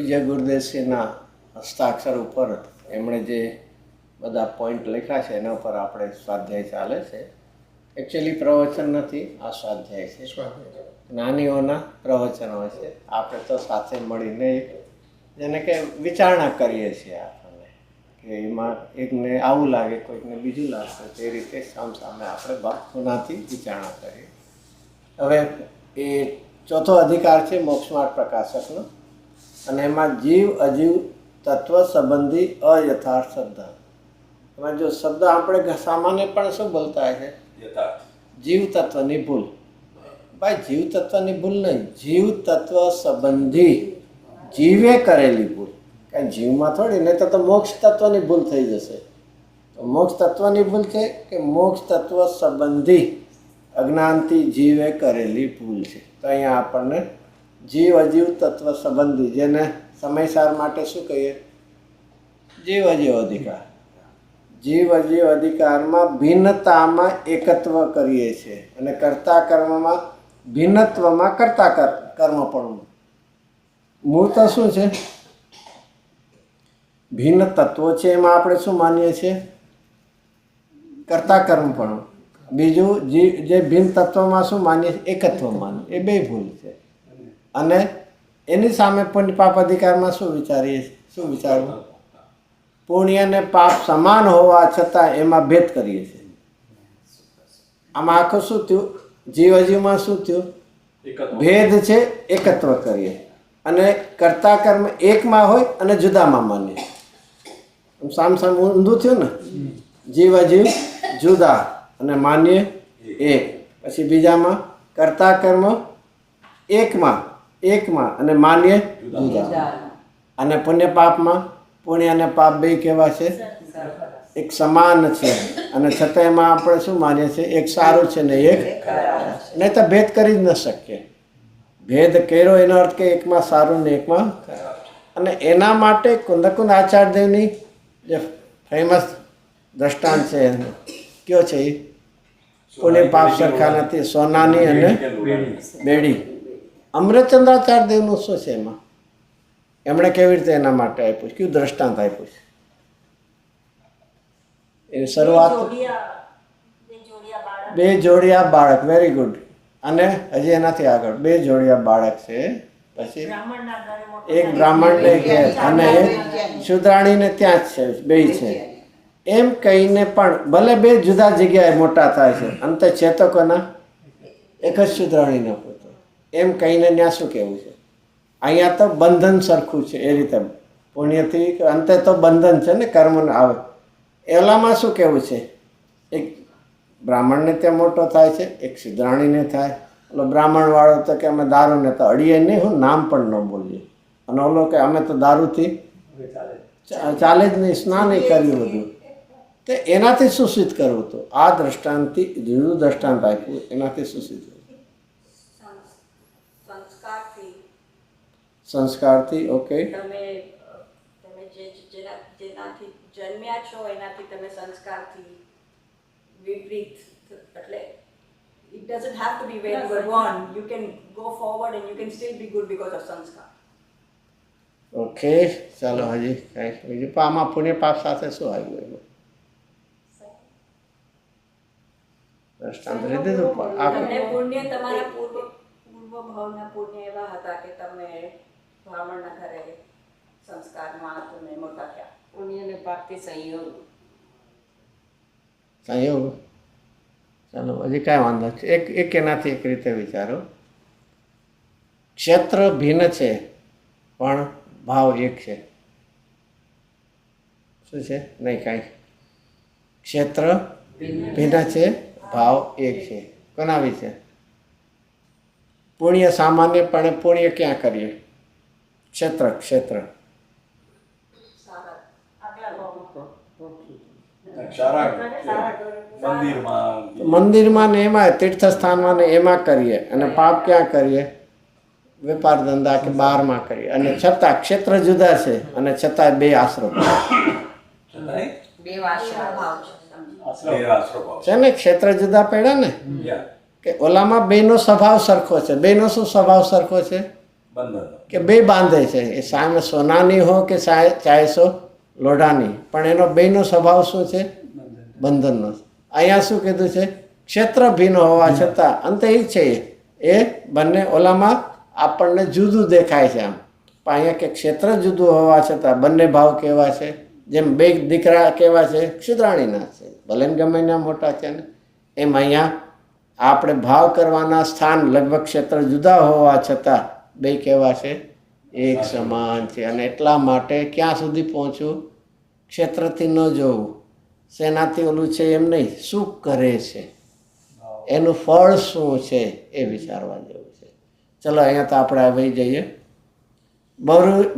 પૂજ્ય ગુરુદેવશ્રીના હસ્તાક્ષર ઉપર એમણે જે બધા પોઈન્ટ લખ્યા છે એના ઉપર આપણે સ્વાધ્યાય ચાલે છે. એકચ્યુઅલી પ્રવચન નથી, આ સ્વાધ્યાય છે. જ્ઞાનીઓના પ્રવચનો છે. આપણે તો સાથે મળીને જેને કે વિચારણા કરીએ છીએ આપણને કે એમાં એકને આવું લાગે, કોઈકને બીજું લાગશે, તે રીતે સામસામે આપણે બાપુનાથી વિચારણા કરીએ. હવે એ ચોથો અધિકાર છે મોક્ષમાર્ગ પ્રકાશકનો, અને એમાં જીવ અજીવ તત્વ સંબંધી અયથાર્થ શબ્દ. એમાં જો શબ્દ આપણે સામાન્ય પણ શું બોલતા હોય છે? જીવ તત્વની ભૂલ. ભાઈ જીવ તત્વની ભૂલ નહીં, જીવ તત્વ સંબંધી જીવે કરેલી ભૂલ. કાંઈ જીવમાં થોડી, નહીં તો મોક્ષ તત્વની ભૂલ થઈ જશે. તો મોક્ષ તત્વની ભૂલ છે કે મોક્ષ તત્વ સંબંધી અજ્ઞાનથી જીવે કરેલી ભૂલ છે. તો અહીંયા આપણને જીવ અજીવ તત્વ સંબંધી, જેને સમયસાર માટે શું કહીએ? જીવ અજીવ અધિકાર. જીવ અજીવ અધિકારમાં ભિન્નતામાં એકત્વ કરીએ છીએ, અને કર્તા કર્મમાં ભિન્નત્વમાં કર્તા કર્મ પણ. મૂળ તો શું છે? ભિન્ન તત્વો છે, એમાં આપણે શું માનીએ છીએ? કર્તા કર્મ પણ. બીજું જે ભિન્ન તત્વમાં શું માનીએ છીએ? એકત્વ માનીએ. એ બે ભૂલ છે. અને એની સામે પુણ્ય પાપ અધિકારમાં શું વિચારીએ? શું વિચારવું? પુણ્ય અને પાપ સમાન હોવા છતાં એમાં ભેદ કરીએ છીએ. આમાં આખું શું થયું? જીવ અજીવમાં શું થયું? ભેદ છે, એકત્વ કરીએ. અને કર્તા કર્મ એકમાં હોય અને જુદામાં માનીએ. સામ સામ ઊંધું થયું ને? જીવ અજીવ જુદા અને માનીએ એક. પછી બીજામાં કર્તા કર્મ એકમાં અને માનીએ જુદા. અને પુણ્ય પાપમાં પુણ્ય અને પાપ બે કેવા છે? એક સમાન છે, અને છતાં એમાં આપણે શું માનીએ છીએ? એક સારું છે ને એક નહીં. તો ભેદ કરી જ ન શકીએ. ભેદ કર્યો એનો અર્થ કે એકમાં સારું ને એકમાં ખરાબ. અને એના માટે કુંદકુંદ આચાર્યદેવની જે ફેમસ દ્રષ્ટાંત છે, કયો છે એ? પુણ્ય પાપ સરખા નથી, સોનાની અને બેડી. અમૃતચંદ્રાચાર્યદેવનું શું છે એમાં? એમણે કેવી રીતે એના માટે આપ્યું? કયું દ્રષ્ટાંત આપ્યું છે? એની શરૂઆત બે જોડિયા બાળક. Very good. અને હજી એનાથી આગળ બે જોડિયા બાળક છે. પછી એક બ્રાહ્મણને ઘેર અને એક શુદ્રાણીને ત્યાં જ છે, બે છે. એમ કહીને પણ ભલે બે જુદા જગ્યાએ મોટા થાય છે, અંતે ચેતકોના એક જ શુદ્રાણીનો પુત્ર. એમ કહીને ત્યાં શું કહેવું છે? અહીંયા તો બંધન સરખું છે. એ રીતે પુણ્યથી અંતે તો બંધન છે ને, કર્મ આવે. એલામાં શું કહેવું છે? એક બ્રાહ્મણને ત્યાં મોટો થાય છે, એક શુદ્રાણીને થાય. ઓલો બ્રાહ્મણવાળો તો કે અમે દારૂને તો અડીએ નહીં, હું નામ પણ ન બોલીએ. અને ઓલો કે અમે તો દારૂથી ચાલે જ નહીં, સ્નાન નહીં કર્યું બધું. તો એનાથી શું સિદ્ધ કરવું હતું? આ દ્રષ્ટાંતથી જુદું દ્રષ્ટાંત આપ્યું, એનાથી શું સિદ્ધ કરવું? સંસ્કારથી. ઓકે. તમે જેનાથી જન્મ્યા છો એનાથી તમે સંસ્કારથી વિપરીત, એટલે it doesn't have to be where you were born. You can go forward and you can still be good because of sanskar. Okay, ચાલો હજી કાંઈ બીજું? આમાં પુણ્ય પાપ સાથે શું આવ્યું એમાં? દ્રષ્ટાંત લીધું તમને પુણ્ય, તમારા પૂર્વ ભાવના પુણ્ય એવા હતા કે તમે બ્રાહ્મણના ઘરે સંસ્કારમાં તમે મોટા થયા. પુણ્ય અને પાપથી સંયોગ. ચાલો હજી કાંઈ વાંધો છે. એક એનાથી એક રીતે વિચારો. ક્ષેત્ર ભિન્ન છે પણ ભાવ એક છે. શું છે? નહીં કાંઈ. ક્ષેત્ર ભિન્ન છે, ભાવ એક છે. કોના વિશે? પુણ્ય સામાન્યપણે પુણ્ય ક્યાં કરીએ? ક્ષેત્ર. મંદિરમાં ને એમાં, તીર્થસ્થાનમાં ને એમાં કરીએ. અને પાપ ક્યાં કરીએ? વેપાર ધંધા કે બહારમાં કરીએ. અને છતાં ક્ષેત્ર જુદા છે, અને છતાં બે આશ્રમ છે ને. ક્ષેત્ર જુદા પડ્યા ને, કે ઓલામાં બેનો સ્વભાવ સરખો છે. બેનો શું સ્વભાવ સરખો છે? કે બે બાંધે છે એ સામે સોનાની હો કે ચાહે સો લોઢાની, પણ એનો બેનો સ્વભાવ શું છે? બંધનનો. અહીંયા શું કીધું છે? ક્ષેત્ર ભિન્ન હોવા છતાં અંતે એ છે એ બંને ઓલામાં આપણને જુદું દેખાય છે આમ, પણ અહીંયા કે ક્ષેત્ર જુદું હોવા છતાં બંને ભાવ કેવા છે? જેમ બે દીકરા કેવા છે? ક્ષુદ્રાણીના છે, ભલે ને ગમે ના મોટા છે ને, એમ અહીંયા આપણે ભાવ કરવાના સ્થાન લગભગ ક્ષેત્ર જુદા હોવા છતાં બે કેવા છે? એક સમાન છે. અને એટલા માટે ક્યાં સુધી પહોંચવું? ક્ષેત્રથી ન જોવું, શેનાથી ઓલું છે એમ નહીં, શું કરે છે, એનું ફળ શું છે એ વિચારવા જેવું છે. ચલો અહીંયા તો આપણે આવી જઈએ.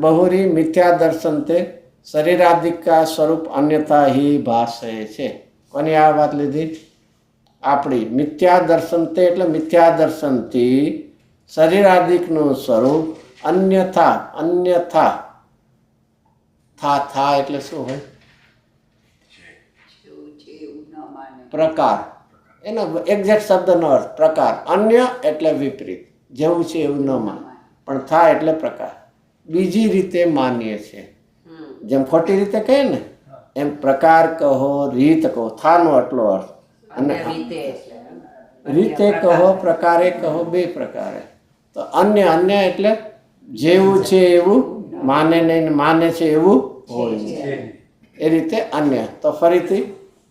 બહુરી મિથ્યા દર્શન તે શરીરાદિકા સ્વરૂપ અન્યથા હિ ભાષે છે. કોની આ વાત લીધી? આપણી. મિથ્યા દર્શન તે એટલે મિથ્યા દર્શનથી શરીરાદિકનું સ્વરૂપ અન્યથા, અન્યથા થા એટલે શું હોય? પ્રકાર. એનો એક્ઝેક્ટ શબ્દનો અર્થ પ્રકાર. અન્ય એટલે વિપરીત, જેવું છે એવું ન માને, પણ થા એટલે પ્રકાર. બીજી રીતે માનીએ છીએ, જેમ ખોટી રીતે કહીએ ને એમ પ્રકાર કહો, રીત કહો, થાનો આટલો અર્થ. અને રીતે કહો, પ્રકારે કહો, બે પ્રકારે. તો અન્ય, અન્ય એટલે જેવું છે એવું માને નહીં, માને છે એવું હોય નહીં, એ રીતે અન્ય. તો ફરીથી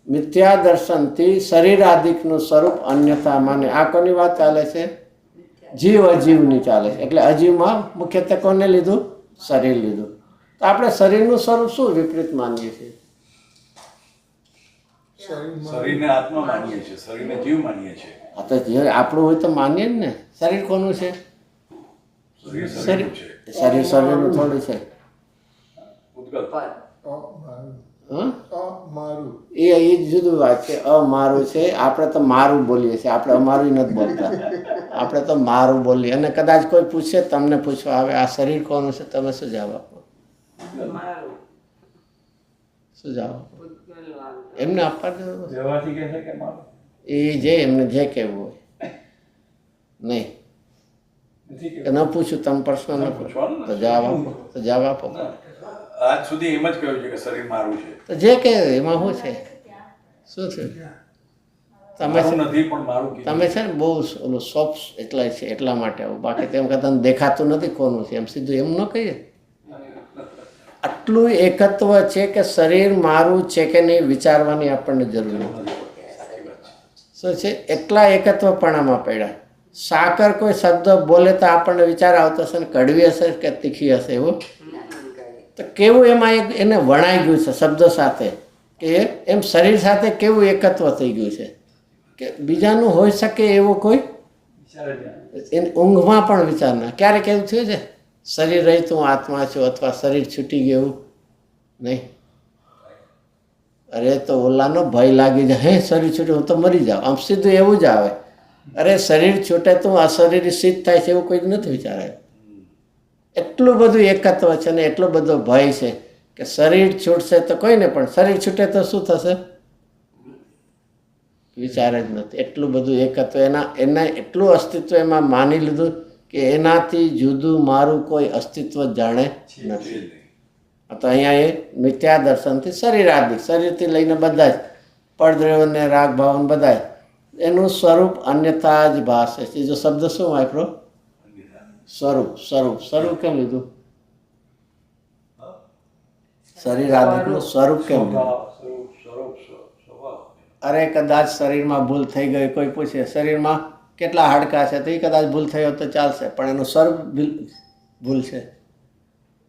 મિથ્યા દર્શનથી શરીરાદિકનું સ્વરૂપ અન્યથા માને. આ કોની વાત ચાલે છે? જીવ અજીવની ચાલે છે. એટલે અજીવમાં મુખ્યત્વે કોને લીધું? શરીર લીધું. તો આપણે શરીરનું સ્વરૂપ શું વિપરીત માનીએ છીએ? શરીરને આત્મા માનીએ છીએ, શરીરને જીવ માનીએ છીએ. આ તો જે આપણું હોય તો માનીએ જ ને. શરીર કોનું છે? શરીર શરીર શરીરનું છે. શરીર શરીરનું થોડું છે. ઉદ્ગલ. હં? એ જુદું વાત છે. અમારું છે. આપણે તો મારું બોલીએ છીએ, આપણે અમારું નથી બોલતા, આપણે તો મારું બોલીએ. અને કદાચ કોઈ પૂછે, તમને પૂછવા આવે આ શરીર કોનું છે, તમે શું જવાબ આપો? શું જવાબ આપો? એમને આપવા દો. વ્યવહારથી કહે છે કે મારું એ જે એમને જે કહેવું હોય. નહીં નથી કે કે ન પૂછું, તમે પ્રશ્ન ન પૂછો તો જવાબ આપો, તો જવાબ આપો. આજ સુધી એમ જ કહ્યું છે કે શરીર મારું છે. તો જે કે એમાં શું છે? શું છે? તમે મારું નથી પણ મારું કીધું. તમે છે ને બહુ ઓલું સોફ્ટ એટલા છે, એટલા માટે આવું. બાકી તેમ કહેતા દેખાતું નથી કોનું છે, એમ સીધું એમ ન કહીએ. આટલું એકત્વ છે કે શરીર મારું છે કે નહીં વિચારવાની આપણને જરૂર નથી. શું છે? એટલા એકત્વપણામાં પડ્યા. સાકર કોઈ શબ્દ બોલે તો આપણને વિચાર આવતો હશે ને કડવી હશે કે તીખી હશે એવું. તો કેવું એમાં એને વણાઈ ગયું છે શબ્દો સાથે, કે એમ શરીર સાથે કેવું એકત્વ થઈ ગયું છે કે બીજાનું હોઈ શકે એવું કોઈ ઊંઘમાં પણ વિચાર ના. ક્યારેક એવું થયું છે શરીર રહી તું આત્મા છું, અથવા શરીર છૂટી ગયું? નહીં. અરે તો ઓલાનો ભય લાગી જાય, હે શરીર છૂટે હું તો મરી જાઉં, આમ સીધું એવું જ આવે. અરે શરીર છૂટે તું અશરીરી સિદ્ધ થાય છે એવું કોઈ જ નથી વિચારાય. એટલું બધું એકત્વ છે ને એટલો બધો ભય છે કે શરીર છૂટશે તો કોઈને, પણ શરીર છૂટે તો શું થશે વિચાર જ નથી. એટલું બધું એકત્વ એના એટલું અસ્તિત્વ એમાં માની લીધું કે એનાથી જુદું મારું કોઈ અસ્તિત્વ જાણે નથી. તો અહીંયા એ મિથ્યા દર્શનથી શરીરાદિક, શરીરથી લઈને બધા જ પડદ્રવ્યને રાગ ભાવન બધા એનું સ્વરૂપ અન્યથા જ ભાષે છે. જો શબ્દ શું વાપરો? સ્વરૂપ. સ્વરૂપ સ્વરૂપ કેમ લીધું? શરીરાદિકનું સ્વરૂપ કેમ લીધું? અરે કદાચ શરીરમાં ભૂલ થઈ ગઈ, કોઈ પૂછે શરીરમાં કેટલા હાડકાં છે, તો એ કદાચ ભૂલ થઈ હોય તો ચાલશે, પણ એનું સ્વરૂપ ભૂલ છે.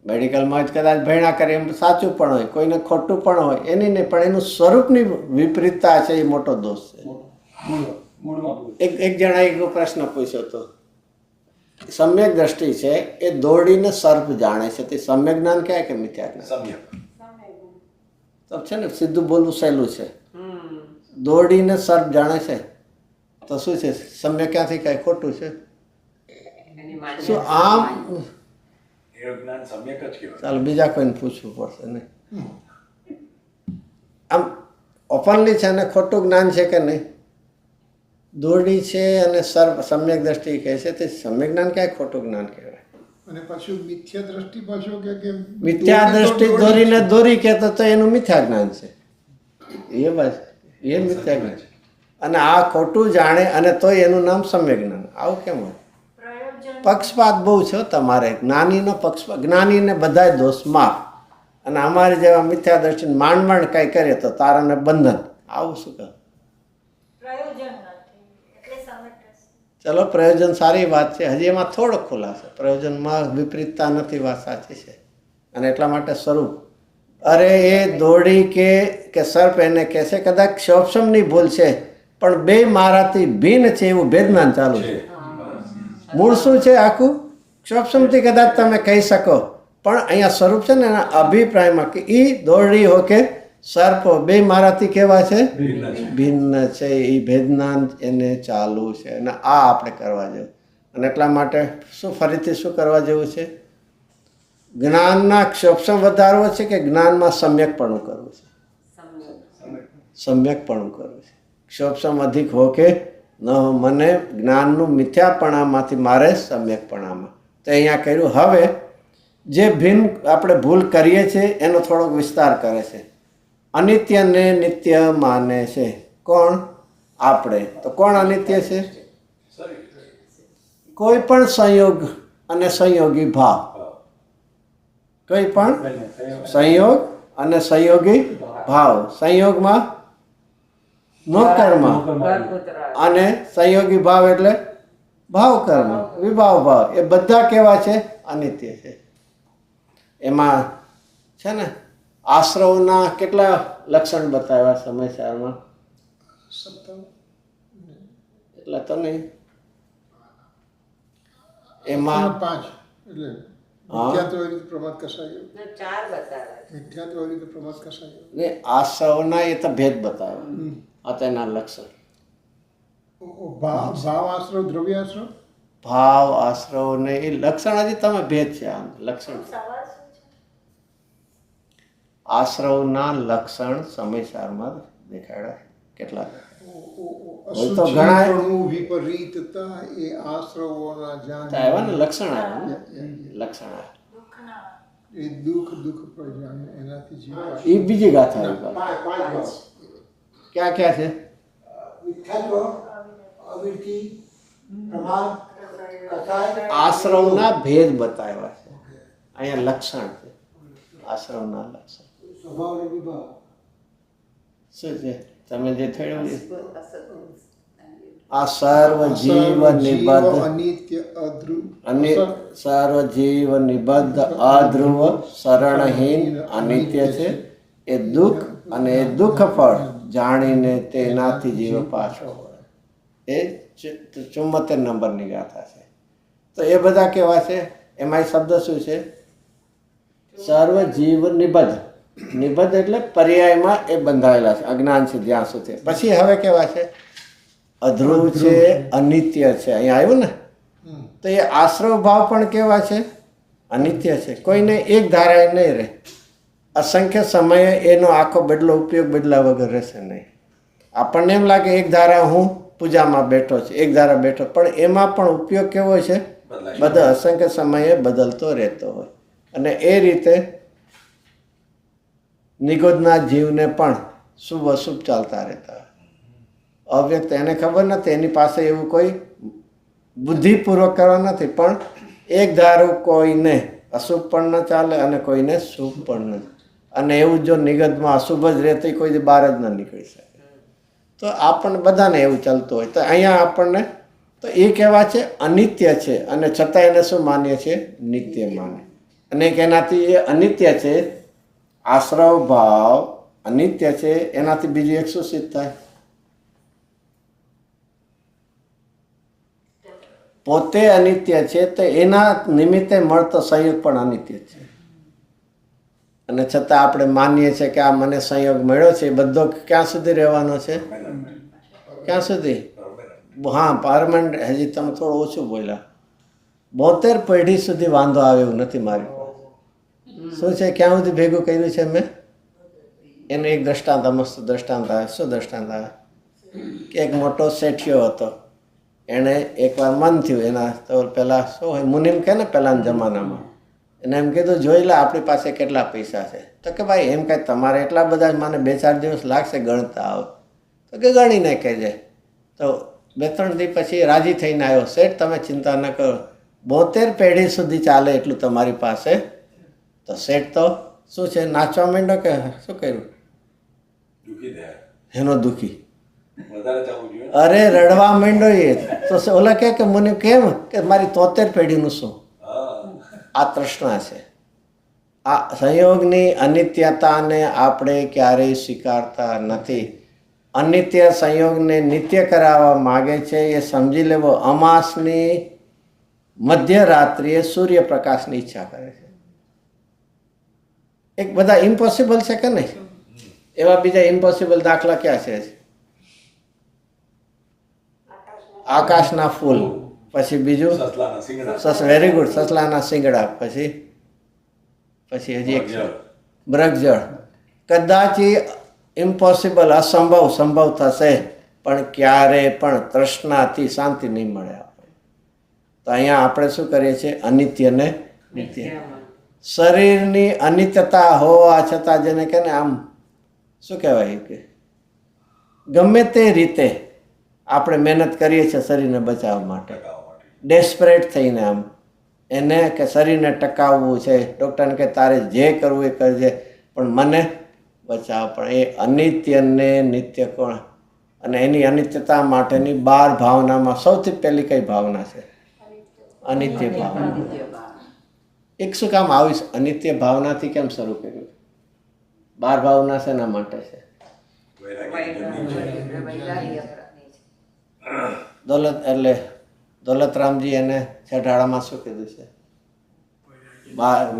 મેડિકલમાં જ કદાચ ભણ્યા કરે એમ સાચું પણ હોય, કોઈને ખોટું પણ હોય, એની નહીં, પણ એનું સ્વરૂપની વિપરીતતા છે એ મોટો દોષ છે. એક જણાએ એક પ્રશ્ન પૂછ્યો હતો. સમ્યક દ્રષ્ટિ છે એ દોડીને સર્પ જાણે છે, તે સમ્યક જ્ઞાન કહેવાય કે મિથ્યા જ્ઞાન? તો છે ને સીધું બોલવું સહેલું છે. દોડીને સર્પ જાણે છે તો શું છે? સમ્યક ક્યાંથી કાંઈ ખોટું છે? શું આમ? ચાલો બીજા કોઈને પૂછવું પડશે નહીં. આમ ઓપનલી છે ને ખોટું જ્ઞાન છે કે નહીં? દોરડી છે અને સર્પ સમ્યક દ્રષ્ટિ કહે છે, તે સમ્યક જ્ઞાન ક્યાંય ખોટું જ્ઞાન કહેવાય? અને પાછું મિથ્યા દ્રષ્ટિ પાછો કે મિથ્યા દ્રષ્ટિ દોરીને દોરી કહેતો તો એનું મિથ્યા જ્ઞાન છે એ બસ એ મિથ્યા જ્ઞાન અને આ ખોટું જાણે અને તોય એનું નામ સમ્યક જ્ઞાન. આવું કેમ હોય? પક્ષપાત બહુ છે તમારે. જ્ઞાનીનો પક્ષપાત, જ્ઞાનીને બધાય દોષ માફ અને અમારી જેવા મિથ્યા દ્રષ્ટિને માંડ માંડ કાંઈ કરે તો તારાને બંધન. આવું શું કહે? ચલો, પ્રયોજન સારી વાત છે. હજી એમાં થોડો ખુલાસો. પ્રયોજનમાં વિપરીતતા નથી, વાત સાચી છે. અને એટલા માટે સ્વરૂપ, અરે એ દોડી કે સર્પ એને કહેશે કદાચ ક્ષોપસમની ભૂલ છે પણ બે મારાથી ભિન્ન છે એવું ભેદનાન ચાલુ છે. મૂળ શું છે આખું? ક્ષોપસમથી કદાચ તમે કહી શકો પણ અહીંયા સ્વરૂપ છે ને એના અભિપ્રાયમાં કે એ દોરડી હો કે સર્પ બે મારાથી કેવા છે? ભિન્ન છે. એ ભેદનાન એને ચાલુ છે અને આ આપણે કરવા જેવું. અને એટલા માટે શું ફરીથી શું કરવા જેવું છે? જ્ઞાનના ક્ષોપસમ વધારવો છે કે જ્ઞાનમાં સમ્યકપણું કરવું છે? સમ્યકપણું કરવું છે. ક્ષોપસમ અધિક હો કે ન હો, મને જ્ઞાનનું મિથ્યાપણામાંથી મારે સમ્યકપણામાં. તો અહીંયા કર્યું. હવે જે ભિન્ન આપણે ભૂલ કરીએ છીએ એનો થોડોક વિસ્તાર કરે છે. અનિત્યને નિત્ય માને છે. કોણ? આપણે. તો કોણ અનિત્ય છે? કોઈ પણ સંયોગ અને સંયોગી ભાવ. કોઈ પણ સંયોગ અને સંયોગી ભાવ. સંયોગમાં મોકર્મ અને સંયોગી ભાવ એટલે ભાવ કર્મ, વિભાવ ભાવ. એ બધા કેવા છે? અનિત્ય છે. એમાં છે ને આશ્રવના કેટલા લક્ષણ બતાવ્યા સમયસારમાં? એટલે તો નહીં. એમાં 5 એટલે મિથ્યાત્વ રીતે પ્રમાદ કસાયો. 4 બતાવ્યા. મિથ્યાત્વ રીતે પ્રમાદ કસાયો. ને આશ્રવના એ તો ભેદ બતાવ્યો. આ તેના લક્ષણ. ભાવ આશ્રવ, દ્રવ્ય આશ્રવ, ભાવ આશ્રવ ને એ લક્ષણ હજી તમે ભેદ છે. આમ લક્ષણ આશ્રવના લક્ષણ સમયસારમાં દેખાડ્યા. કેટલા? તો ઘણા વિપરીતતા એ આશ્રવોના જાણ આવ્યા ને લક્ષણ આવ્યા ને લક્ષણ આવ્યા. એ દુઃખ પ્રજાન એનાથી જીવ એ બીજી ગાથા આવી. ક્યાં ક્યાં છે? આશ્રવના ભેદ બતાવ્યા છે. અહીંયા લક્ષણ છે. આશ્રવના લક્ષણ શું છે? તમે જે થયું આ સર્વ જીવ નિબદ્ધ અનિત્ય અધ્રુવ સર્વ જીવ નિબદ્ધ અધ્રુવ શરણહીન અનિત્ય છે. એ દુઃખ અને એ દુઃખ ફળ જાણીને તેનાથી જીવ પાછો વળે. એ 74 નંબરની ગાથા છે. તો એ બધા કેવા છે? એમાં શબ્દ શું છે? સર્વ જીવ નિબદ્ધ. નિબદ્ધ એટલે પર્યાયમાં એ બંધાયેલા છે અજ્ઞાન છે જ્યાં સુધી. પછી હવે કેવા છે? અધ્રુવ છે, અનિત્ય છે. અહીંયા આવ્યું ને. તો એ આશ્રવ ભાવ પણ કેવા છે? અનિત્ય છે. કોઈને એક ધારાએ નહીં રહે. અસંખ્ય સમયે એનો આખો બદલો ઉપયોગ બદલા વગર રહેશે નહીં. આપણને એમ લાગે એક ધારા હું પૂજામાં બેઠો છે, એક ધારા બેઠો, પણ એમાં પણ ઉપયોગ કેવો છે? બધા અસંખ્ય સમયે બદલતો રહેતો હોય. અને એ રીતે નિગોદના જીવને પણ શુભ અશુભ ચાલતા રહેતા હોય. અવ્યક્ત એને ખબર નથી, એની પાસે એવું કોઈ બુદ્ધિપૂર્વક કરવા નથી, પણ એક ધારું કોઈને અશુભ પણ ન ચાલે અને કોઈને શુભ પણ ન. અને એવું જો નિગતમાં અશુભ જ રહેતી કોઈ બહાર જ ન નીકળી શકે. તો આપણને બધાને એવું ચાલતું હોય. તો અહીંયા આપણને તો એ કહેવા છે અનિત્ય છે અને છતાં એને શું માનીએ છીએ? નિત્ય માને. અને એનાથી એ અનિત્ય છે, આશ્રવ ભાવ અનિત્ય છે, એનાથી બીજું એક શું સિદ્ધ થાય? પોતે અનિત્ય છે તો એના નિમિત્તે મળતો સંયોગ પણ અનિત્ય છે. અને છતાં આપણે માનીએ છીએ કે આ મને સંયોગ મળ્યો છે, એ બધો ક્યાં સુધી રહેવાનો છે? ક્યાં સુધી? હા, પાર્લામેન્ટ. હજી તમે થોડું ઓછું બોલ્યા. 72 પેઢી સુધી વાંધો આવે એવું નથી મારી પાસે. શું છે? ક્યાં સુધી ભેગું કર્યું છે મેં? એનું એક દ્રષ્ટાંત, મસ્ત દ્રષ્ટાંત આવે. શું દ્રષ્ટાંત આવે? કે એક મોટો શેઠિયો હતો એણે એકવાર મન થયું એના તો પહેલાં શું હોય મુનિમ કહે ને પહેલાંના જમાનામાં એને એમ કીધું જોઈ લે આપણી પાસે કેટલા પૈસા છે તો કે ભાઈ એમ કાંઈ તમારે એટલા બધા મને 2-4 દિવસ લાગશે ગણતા આવો તો કે ગણીને કહેજે તો 2-3 દી પછી રાજી થઈને આવ્યો શેઠ તમે ચિંતા ન કરો 72 પેઢી સુધી ચાલે એટલું તમારી પાસે તો શેઠ તો શું છે નાચવા માંડ્યો કે શું કર્યું દુઃખી થયા. એનો દુઃખી વધારે ચાલવું જોઈએ. અરે રડવા માંડ્યો એ તો ઓલા કે મને કેમ કે મારી 73 પેઢીનું શું હા. આ તૃષ્ણા છે આ સંયોગની અનિત્યતાને આપણે ક્યારેય સ્વીકારતા નથી અનિત્ય સંયોગને નિત્ય કરાવવા માગે છે એ સમજી લેવો અમાસની મધ્યરાત્રિએ સૂર્યપ્રકાશની ઈચ્છા કરે છે એક બધા ઇમ્પોસિબલ છે કે નહીં એવા બીજા ઇમ્પોસિબલ દાખલા ક્યાં છે આકાશના ફૂલ પછી બીજું સસલાના શિંગડા. વેરી ગુડ સસલાના શિંગડા પછી હજી એક જળ. બ્રહ્મજળ કદાચ ઇમ્પોસિબલ અસંભવ સંભવ થશે પણ ક્યારે પણ તૃષ્ણાથી શાંતિ નહીં મળે આપણે તો અહીંયા આપણે શું કરીએ છીએ અનિત્યને નિત્ય શરીરની અનિત્યતા હોવા છતાં જેને કે ને આમ શું કહેવાય કે ગમે તે રીતે આપણે મહેનત કરીએ છીએ શરીરને બચાવવા માટે ટકાવવા માટે. ડેસ્પરેટ થઈને આમ એને કે શરીરને ટકાવવું છે ડૉક્ટરને કે તારે જે કરવું એ કરજે પણ મને બચાવ પણ એ અનિત્યને નિત્ય કોણ અને એની અનિત્યતા માટેની 12 ભાવનામાં સૌથી પહેલી કઈ ભાવના છે અનિત્ય ભાવના એક શું કામ આવી અનિત્ય ભાવનાથી કેમ શરૂ કર્યું 12 ભાવના શેના માટે છે વૈરાગ્ય જમણી છે. દોલતરામજી એને છેડાળામાં શું કીધું છે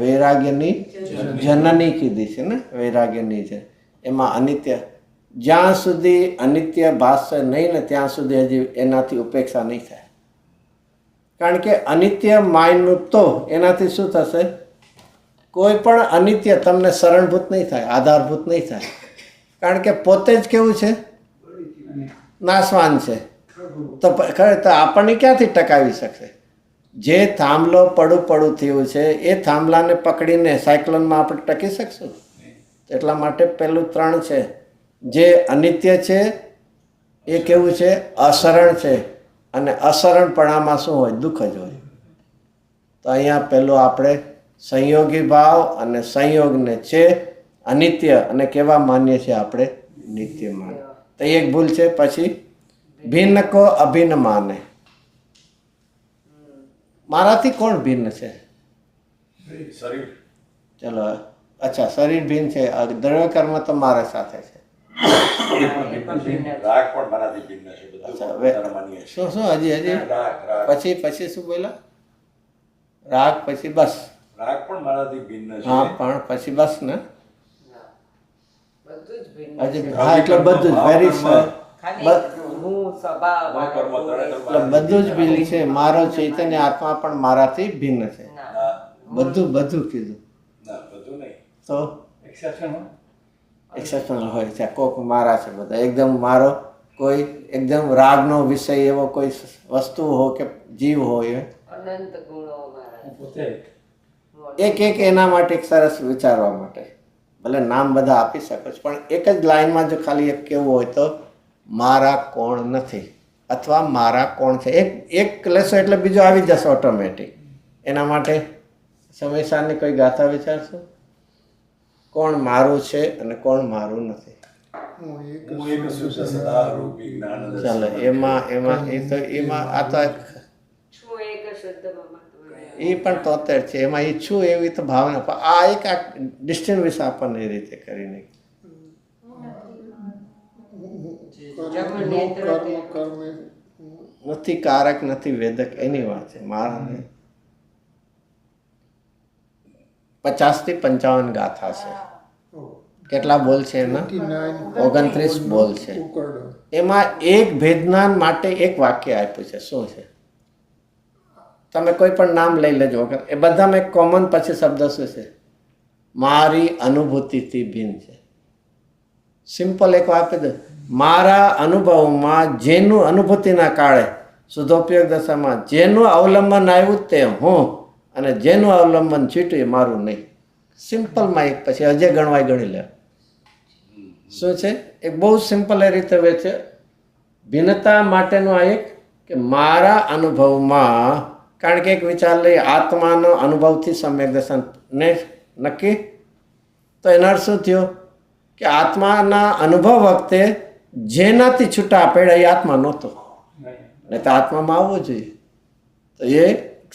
વૈરાગ્યની જનની કીધી છે ને વૈરાગ્યની છે એમાં અનિત્ય જ્યાં સુધી અનિત્ય ભાષશે નહીં ને ત્યાં સુધી હજી એનાથી ઉપેક્ષા નહીં થાય કારણ કે અનિત્ય માયનું તો એનાથી શું થશે કોઈ પણ અનિત્ય તમને શરણભૂત નહીં થાય આધારભૂત નહીં થાય કારણ કે પોતે જ કેવું છે નાશવાન છે તો આપણને ક્યાંથી ટકાવી શકશે જે થાંભલો પડું થયું છે એ થાંભલાને પકડીને સાયક્લોનમાં આપણે ટકી શકશું એટલા માટે પહેલું 3 છે જે અનિત્ય છે એ કેવું છે અસરણ છે અને અસરણપણામાં શું હોય દુઃખ જ હોય તો અહીંયા પહેલું આપણે સંયોગી ભાવ અને સંયોગને છે અનિત્ય અને કેવા માનીએ છીએ આપણે નિત્ય માન તો એક ભૂલ છે પછી ભિન્ન કો અભિન્ન માને મારાથી કોણ ભિન્ન છે શરીર. ચલો અચ્છા શરીર ભિન્ન છે દ્રવ્ય કર્મ તો મારા સાથે છે રાગ પણ મારાથી ભિન્ન છે. બધું અચ્છા, પોતાના માનીએ છીએ. શું હજી રાગ પછી શું બોલ્યા રાગ પછી બસ રાગ પણ મારાથી ભિન્ન છે. હા પણ પછી બસ ને હજી હા એટલે બધું જ વેરી એટલે બધું જ ભિન્ન છે મારો ચૈતન્ય આત્મા પણ મારાથી ભિન્ન છે ના, બધું કીધું ના, બધું નહીં. તો એક્સેપ્શનલ હોય છે કોક મારા છે બધા એકદમ મારો કોઈ એકદમ રાગનો વિષય એવો કોઈ વસ્તુ હો કે જીવ હોય અનંત ગુણો એક એના માટે એક સરસ વિચારવા માટે ભલે નામ બધા આપી શકો છો પણ એક જ લાઈનમાં જો ખાલી એક કેવું હોય તો મારા કોણ નથી અથવા મારા કોણ છે એક લેશો એટલે બીજો આવી જશે ઓટોમેટિક એના માટે સમયસારની કોઈ ગાથા વિચારશો કોણ મારું છે અને કોણ મારું નથી હું એક શુદ્ધ સદા રૂપી જ્ઞાનદર્શન. ચાલો એમાં આ તો છું એક શુદ્ધ એ પણ 73 છે એમાં ઈચ્છું એવી તો ભાવના પણ આ એક ડિસ્ટિંગ્વિશ આપણને એ રીતે કરીને કર્મ નથી કારક નથી વેદક એની વાત છે મારા 50 થી 55 ગાથા છે કેટલા બોલ છે એના 29 બોલ છે એમાં એક ભેદનાન માટે એક વાક્ય આપ્યું છે શું છે તમે કોઈ પણ નામ લઈ લેજો એ બધામાં એક કોમન પછી શબ્દ શું છે મારી અનુભૂતિથી ભિન્ન છે સિમ્પલ એક આપી દો મારા અનુભવમાં જેનું અનુભૂતિના કાળે શુદ્ધોપયોગ દશામાં જેનું અવલંબન આવ્યું તે હું અને જેનું અવલંબન છૂટ્યું એ મારું નહીં. સિમ્પલમાં એક પછી અજય ગણવાય ગણી લે. શું છે એક બહુ સિમ્પલ એ રીતે હોય છે. ભિન્નતા માટેનું આ એક કે મારા અનુભવમાં, કારણ કે એક વિચાર લઈએ આત્માનો અનુભવથી સમ્યક દર્શન ને નક્કી, તો એનો અર્થ શું થયો કે આત્માના અનુભવ વખતે જેનાથી છૂટા પડ્યા એ આત્મા નહોતો, નહીં તો આત્મામાં આવવો જોઈએ. તો એ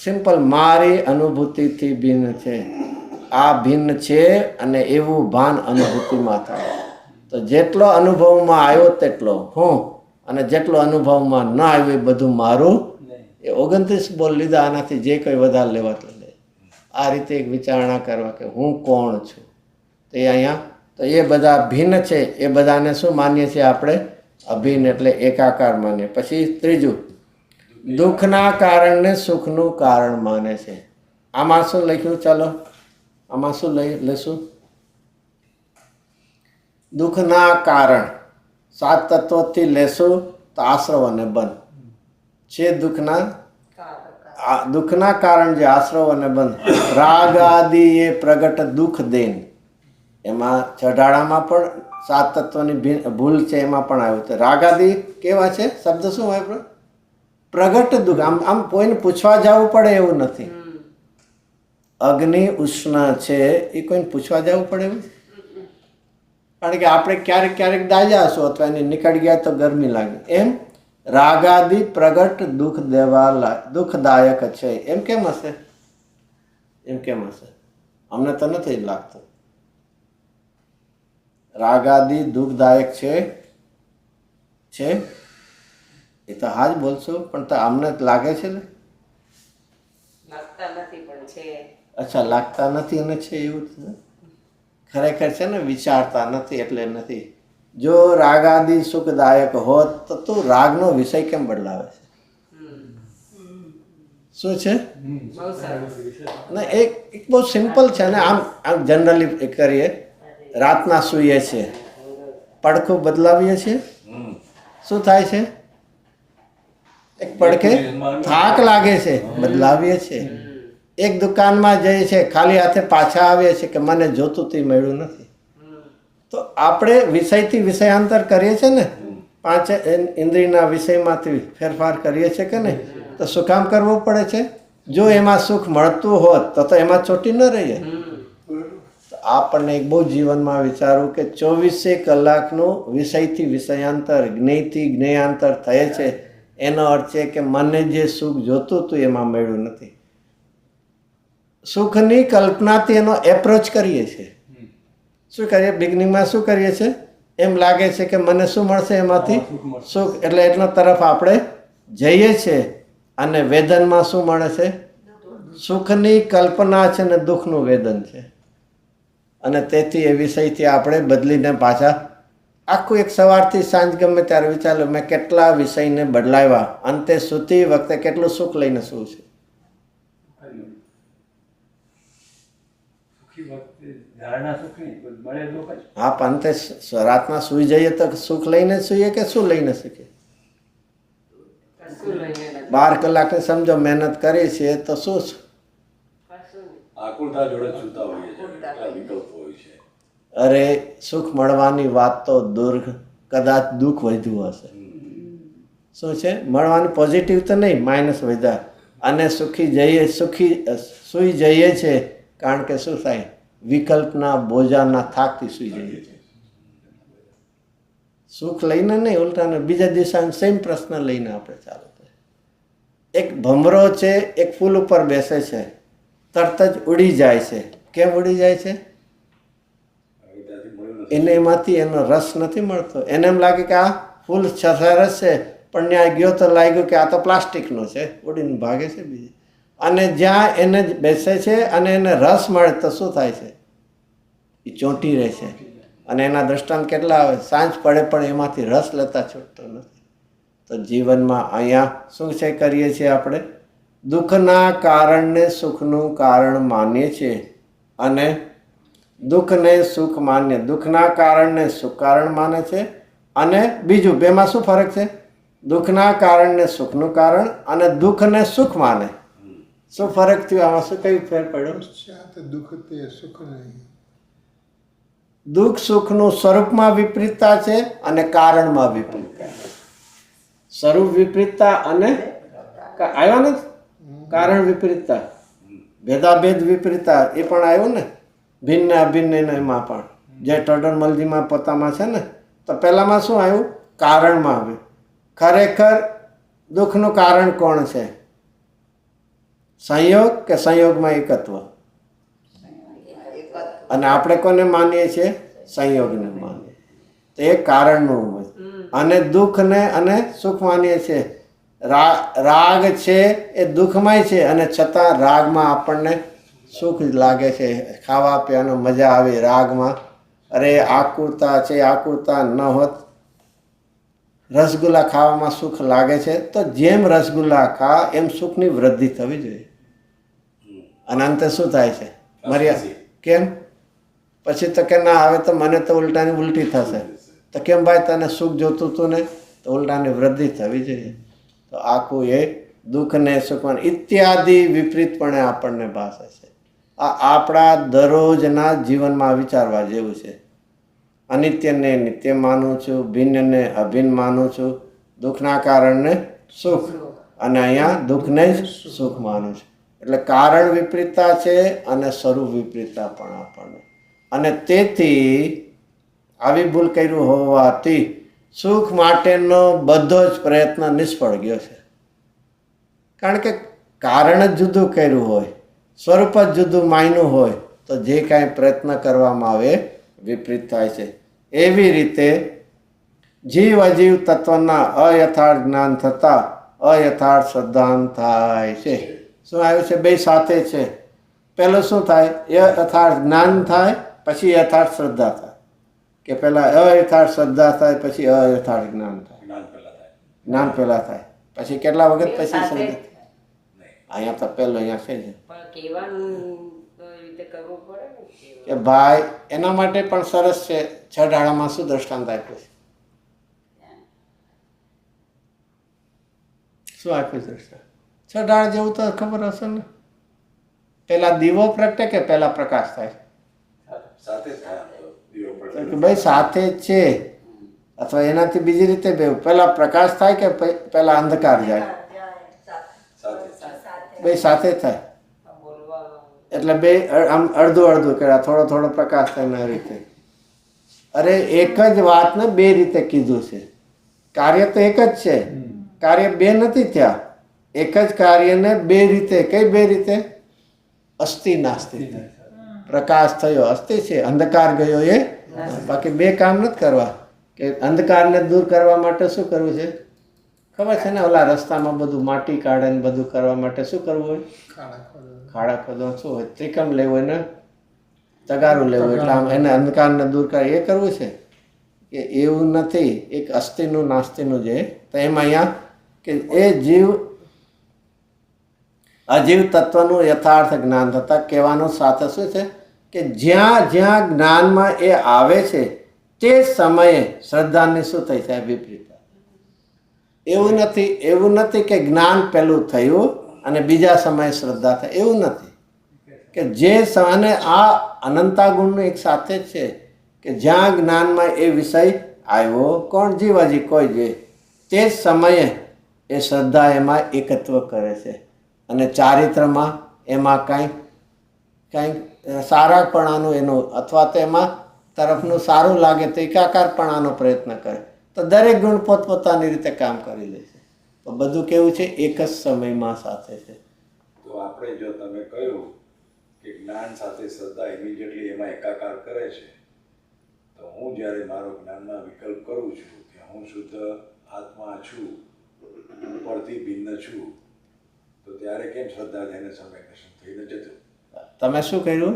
સિમ્પલ મારી અનુભૂતિથી ભિન્ન છે, આ ભિન્ન છે અને એવું ભાન અનુભૂતિમાં થાય. તો જેટલો અનુભવમાં આવ્યો તેટલો હું અને જેટલો અનુભવમાં ન આવ્યું એ બધું મારું. એ 29 બોલ લીધા, આનાથી જે કંઈ વધારે લેવા તો લે. આ રીતે એક વિચારણા કરવા કે હું કોણ છું. તો એ અહીંયા તો એ બધા ભિન્ન છે, એ બધાને શું માનીએ છીએ આપણે? અભિન્ન એટલે એકાકાર માનીએ. પછી ત્રીજું, દુઃખના કારણને સુખનું કારણ માને છે. આમાં શું લખ્યું? ચાલો આમાં શું લેશું? દુઃખના કારણ 7 તત્વોથી લેશું તો આશ્રવ અને બંધ છે. દુઃખના કારણ જે આશ્રવ અને બંધ, રાગ આદિ એ પ્રગટ દુઃખ દેન. એમાં ચઢાડામાં પણ 7 તત્વની ભૂલ છે, એમાં પણ આવ્યું છે. રાગ આદિ કેવા છે? શબ્દ શું હોય? પ્રગટ દુઃખ. આમ કોઈને પૂછવા જવું પડે એવું નથી. અગ્નિ ઉષ્ણ છે એ કોઈને પૂછવા જવું પડે એવું? કારણ કે આપણે ક્યારેક ક્યારેક દાજા હશું અથવા એને નીકળી ગયા તો ગરમી લાગે. એમ રાગાદિ પ્રગટ દુઃખદાયક છે. એમ કેમ હશે? અમને તો નથી લાગતું. રાગાદિ દુઃખદાયક છે એ તો હા જ બોલશો, પણ તો અમને લાગે છે ને. લાગતા નથી પણ છે. અચ્છા, લાગતા નથી અને છે એવું છે. ખરેખર છે ને, વિચારતા નથી એટલે નથી. જો રાગાદિ સુખદાયક હોત તો તું રાગનો વિષય કેમ બદલાવે છે? શું છે? ના, એક બહુ સિમ્પલ છે ને. આમ જનરલી કરીએ, રાતના સૂઈએ છે, પડખું બદલાવીએ છીએ, શું થાય છે? એક પડખે થાક લાગે છે, બદલાવીએ છીએ. એક દુકાનમાં જઈએ છે, ખાલી હાથે પાછા આવીએ છીએ કે મને જોતું તે મળ્યું નથી. તો આપણે વિષયથી વિષયાંતર કરીએ છીએ ને, 5 ઇન્દ્રિયના વિષયમાંથી ફેરફાર કરીએ છીએ કે નહીં? તો શું કામ કરવું પડે છે? જો એમાં સુખ મળતું હોત તો એમાં ચોટી ન રહીએ. આપણને એક બહુ જીવનમાં વિચારવું કે 24 કલાકનું વિષયથી વિષયાંતર, જ્ઞેયથી જ્ઞેયાંતર થયે છે. એનો અર્થ છે કે મને જે સુખ જોતું હતું એમાં મળ્યું નથી. સુખની કલ્પનાથી એનો એપ્રોચ કરીએ છીએ. શું કરીએ? બિગનિંગમાં શું કરીએ છીએ? એમ લાગે છે કે મને શું મળશે એમાંથી? સુખ. એટલે એટલો તરફ આપણે જઈએ છીએ. અને વેદનમાં શું મળે છે? સુખની કલ્પના છે ને દુઃખનું વેદન છે. અને તેથી એ વિષયથી આપણે બદલીને પાછા આખું એક સવારથી સાંજ ગમે ત્યારે વિચાર્યું મેં કેટલા વિષયને બદલાવ્યા, અંતે સૂતી વખતે કેટલું સુખ લઈને શું છે? હા, પણ અંતે રાતના સૂઈ જઈએ તો સુખ લઈને સૂઈએ કે શું લઈને સૂઈએ? 12 કલાકની સમજો મહેનત કરી છે તો શું છે? આકુલતા જોડે છૂતા હોઈએ છે, કેટલા વિકલ્પો હોય છે. અરે સુખ મળવાની વાત તો દૂર, કદાચ દુઃખ વધ્યું હશે. શું છે? મળવાની પોઝિટિવ તો નહીં, માઇનસ વધ્યા. અને સૂઈ જઈએ છે કારણ કે શું થાય? વિકલ્પના બોજાના થાકથી સૂઈ જઈએ છે. સુખ લઈને નહીં, ઉલટાને બીજા દિશાને સેમ પ્રશ્ન લઈને આપણે ચાલુ. એક ભમરો છે, એક ફૂલ ઉપર બેસે છે, તરત જ ઉડી જાય છે. કેમ ઉડી જાય છે? એને એમાંથી એનો રસ નથી મળતો. એને એમ લાગે કે આ ફૂલ સરસ છે, પણ ત્યાં ગયો તો લાગ્યું કે આ તો પ્લાસ્ટિકનો છે, ઉડીને ભાગે છે બીજી. અને જ્યાં એને બેસે છે અને એને રસ મળે તો શું થાય છે? એ ચોંટી રહે છે. અને એના દ્રષ્ટાંત કેટલા આવે? સાંજ પડે પણ એમાંથી રસ લેતા છૂટતો નથી. તો જીવનમાં અહીંયા શું છે કરીએ છીએ આપણે? દુઃખના કારણને સુખનું કારણ માનીએ છીએ અને દુઃખને સુખ માન્ય. દુઃખના કારણને સુખ કારણ માને છે. અને બીજું બેમાં શું ફરક છે? દુઃખના કારણને સુખનું કારણ અને દુઃખને સુખ માને. શું ફરક થયો આમાં? શું કયું ફેર પડ્યો? પશ્ચાત દુઃખ તે સુખ નહીં. દુઃખ સુખનું સ્વરૂપમાં વિપરીતતા છે અને કારણમાં વિપરીતતા. સ્વરૂપ વિપરીતતા અને આવ્યા ને કારણ વિપરીતતા, ભેદાભેદ વિપરીતતા એ પણ આવ્યું ને. ભિન્ન અભિન્ન એમાં પણ જે ટોડરમલજીમાં પોતામાં છે ને, તો પહેલામાં શું આવ્યું? કારણમાં આવ્યું. ખરેખર દુઃખનું કારણ કોણ છે? સંયોગ કે સંયોગમાં એકત્વ? અને આપણે કોને માનીએ છીએ? સંયોગને માનીએ. તો એ કારણનું હોય. અને દુઃખને અને સુખ માનીએ છીએ. રાગ છે એ દુઃખમય છે અને છતાં રાગમાં આપણને સુખ લાગે છે. ખાવા પીવાનો મજા આવે રાગમાં. અરે આકુરતા છે, આકુરતા ન હોત રસગુલ્લા ખાવામાં સુખ લાગે છે, તો જેમ રસગુલ્લા ખા એમ સુખની વૃદ્ધિ થવી જોઈએ. અને અંતે શું થાય છે? મર્યાદા. કેમ? પછી તો કે ના આવે તો મને તો ઉલટાની ઉલટી થશે. તો કેમ ભાઈ તને સુખ જોતું હતું ને? તો ઉલટાની વૃદ્ધિ થવી જોઈએ. તો આખું એ દુઃખને સુખને ઇત્યાદિ વિપરીતપણે આપણને ભાષે છે. આ આપણા દરરોજના જીવનમાં વિચારવા જેવું છે. અનિત્યને નિત્ય માનું છું, ભિન્નને અભિન્ન માનું છું, દુઃખના કારણને સુખ અને અહીંયા દુઃખને જ સુખ માનું છું. એટલે કારણ વિપરીતતા છે અને સ્વરૂપ વિપરીતતા પણ આપણને. અને તેથી આવી ભૂલ કર્યું હોવાથી સુખ માટેનો બધો જ પ્રયત્ન નિષ્ફળ ગયો છે. કારણ કે કારણ જ જુદું કર્યું હોય, સ્વરૂપ જ જુદું માન્યું હોય, તો જે કાંઈ પ્રયત્ન કરવામાં આવે વિપરીત થાય છે. એવી રીતે જીવ અજીવ તત્વના અયથાર્થ જ્ઞાન થતાં અયથાર્થ શ્રદ્ધાંત થાય છે. શું આવ્યું છે? બે સાથે છે. પહેલું શું થાય? યથાર્થ જ્ઞાન થાય, પછી યથાર્થ શ્રદ્ધા થાય. કે પહેલાં અયથાર્થ શ્રદ્ધા થાય, પછી અયથાર્થ જ્ઞાન થાય. જ્ઞાન પહેલાં થાય, પછી કેટલા વખત પછી શ્રદ્ધા? અહીંયા તો પહેલું અહીંયા છે જ પણ કહેવાનું તો એવી રીતે કરવું પડે ને. કે ભાઈ એના માટે પણ સરસ છે. 6 ડાળામાં શું દ્રષ્ટાંત આપ્યું છે? શું આપ્યું દ્રષ્ટાંત? 6 ડાળા જેવું તો ખબર હશે ને. પેલા દીવો પ્રગટે કે પેલા પ્રકાશ થાય? સાથે જ થાય આમ તો દીવો તો પ્રગટે. કે ભાઈ સાથે જ છે, અથવા એનાથી બીજી રીતે બે પેલા પ્રકાશ થાય કે પેલા અંધકાર જાય? સાથે બે સાથે થાય. બોલવા એટલે બે આમ અડધું અડધું કર્યા, થોડો થોડો પ્રકાશ થાય ને રીતે. અરે એક જ વાતને બે રીતે કીધું છે. કાર્ય તો એક જ છે, કાર્ય બે નથી થયા. એક જ કાર્યને બે રીતે. કઈ બે રીતે? અસ્થિ નાસ્તિ. પ્રકાશ થયો અસ્થિ છે, અંધકાર ગયો એ. બાકી બે કામ નથી કરવા. કે અંધકારને દૂર કરવા માટે શું કરવું છે ખબર છે ને? ઓલા રસ્તામાં બધું માટી કાઢે ને બધું કરવા માટે શું કરવું હોય? ખાડા ખોદવા. શું હોય? ત્રિકમ લેવું હોય ને તગારું લેવું, એટલે આમ એને અંધકારને દૂર કરે એ કરવું છે. કે એવું નથી. એક અસ્થિનું નાસ્તિનું છે. તો એમાં અહીંયા કે એ જીવ અજીવ તત્વનું યથાર્થ જ્ઞાન થતાં કહેવાનું સાથે શું છે? કે જ્યાં જ્યાં જ્ઞાનમાં એ આવે છે તે સમયે શ્રદ્ધાની શું થઈ છે? વિપરીત. એવું નથી કે જ્ઞાન પહેલું થયું અને બીજા સમયે શ્રદ્ધા થાય. એવું નથી. કે જે અને આ અનંતા ગુણનું એક સાથે જ છે. કે જ્યાં જ્ઞાનમાં એ વિષય આવ્યો, કોણ? જીવ હજી કોઈ જે તે જ સમયે એ શ્રદ્ધા એમાં એકત્વ કરે છે. અને ચારિત્રમાં એમાં કાંઈક સારાપણાનું એનું અથવા તો એમાં તરફનું સારું લાગે તો એકાકારપણાનો પ્રયત્ન કરે. તો દરેક ગુણ પોતપોતાની રીતે કામ કરી લે છે. તો બધું કેવું છે? એક જ સમયમાં સાથે છે. તો આપણે જો તમે કહ્યું કે જ્ઞાન સાથે શ્રદ્ધા ઇમિડિયેટલી એમાં એકાકાર કરે છે, તો હું જ્યારે મારો જ્ઞાનમાં વિકલ્પ કરું છું કે હું શુદ્ધ આત્મા છું, ઉપરથી ભિન્ન છું, તો ત્યારે કેમ શ્રદ્ધા થઈને સમયકશન થઈને જતું? તમે શું કર્યું?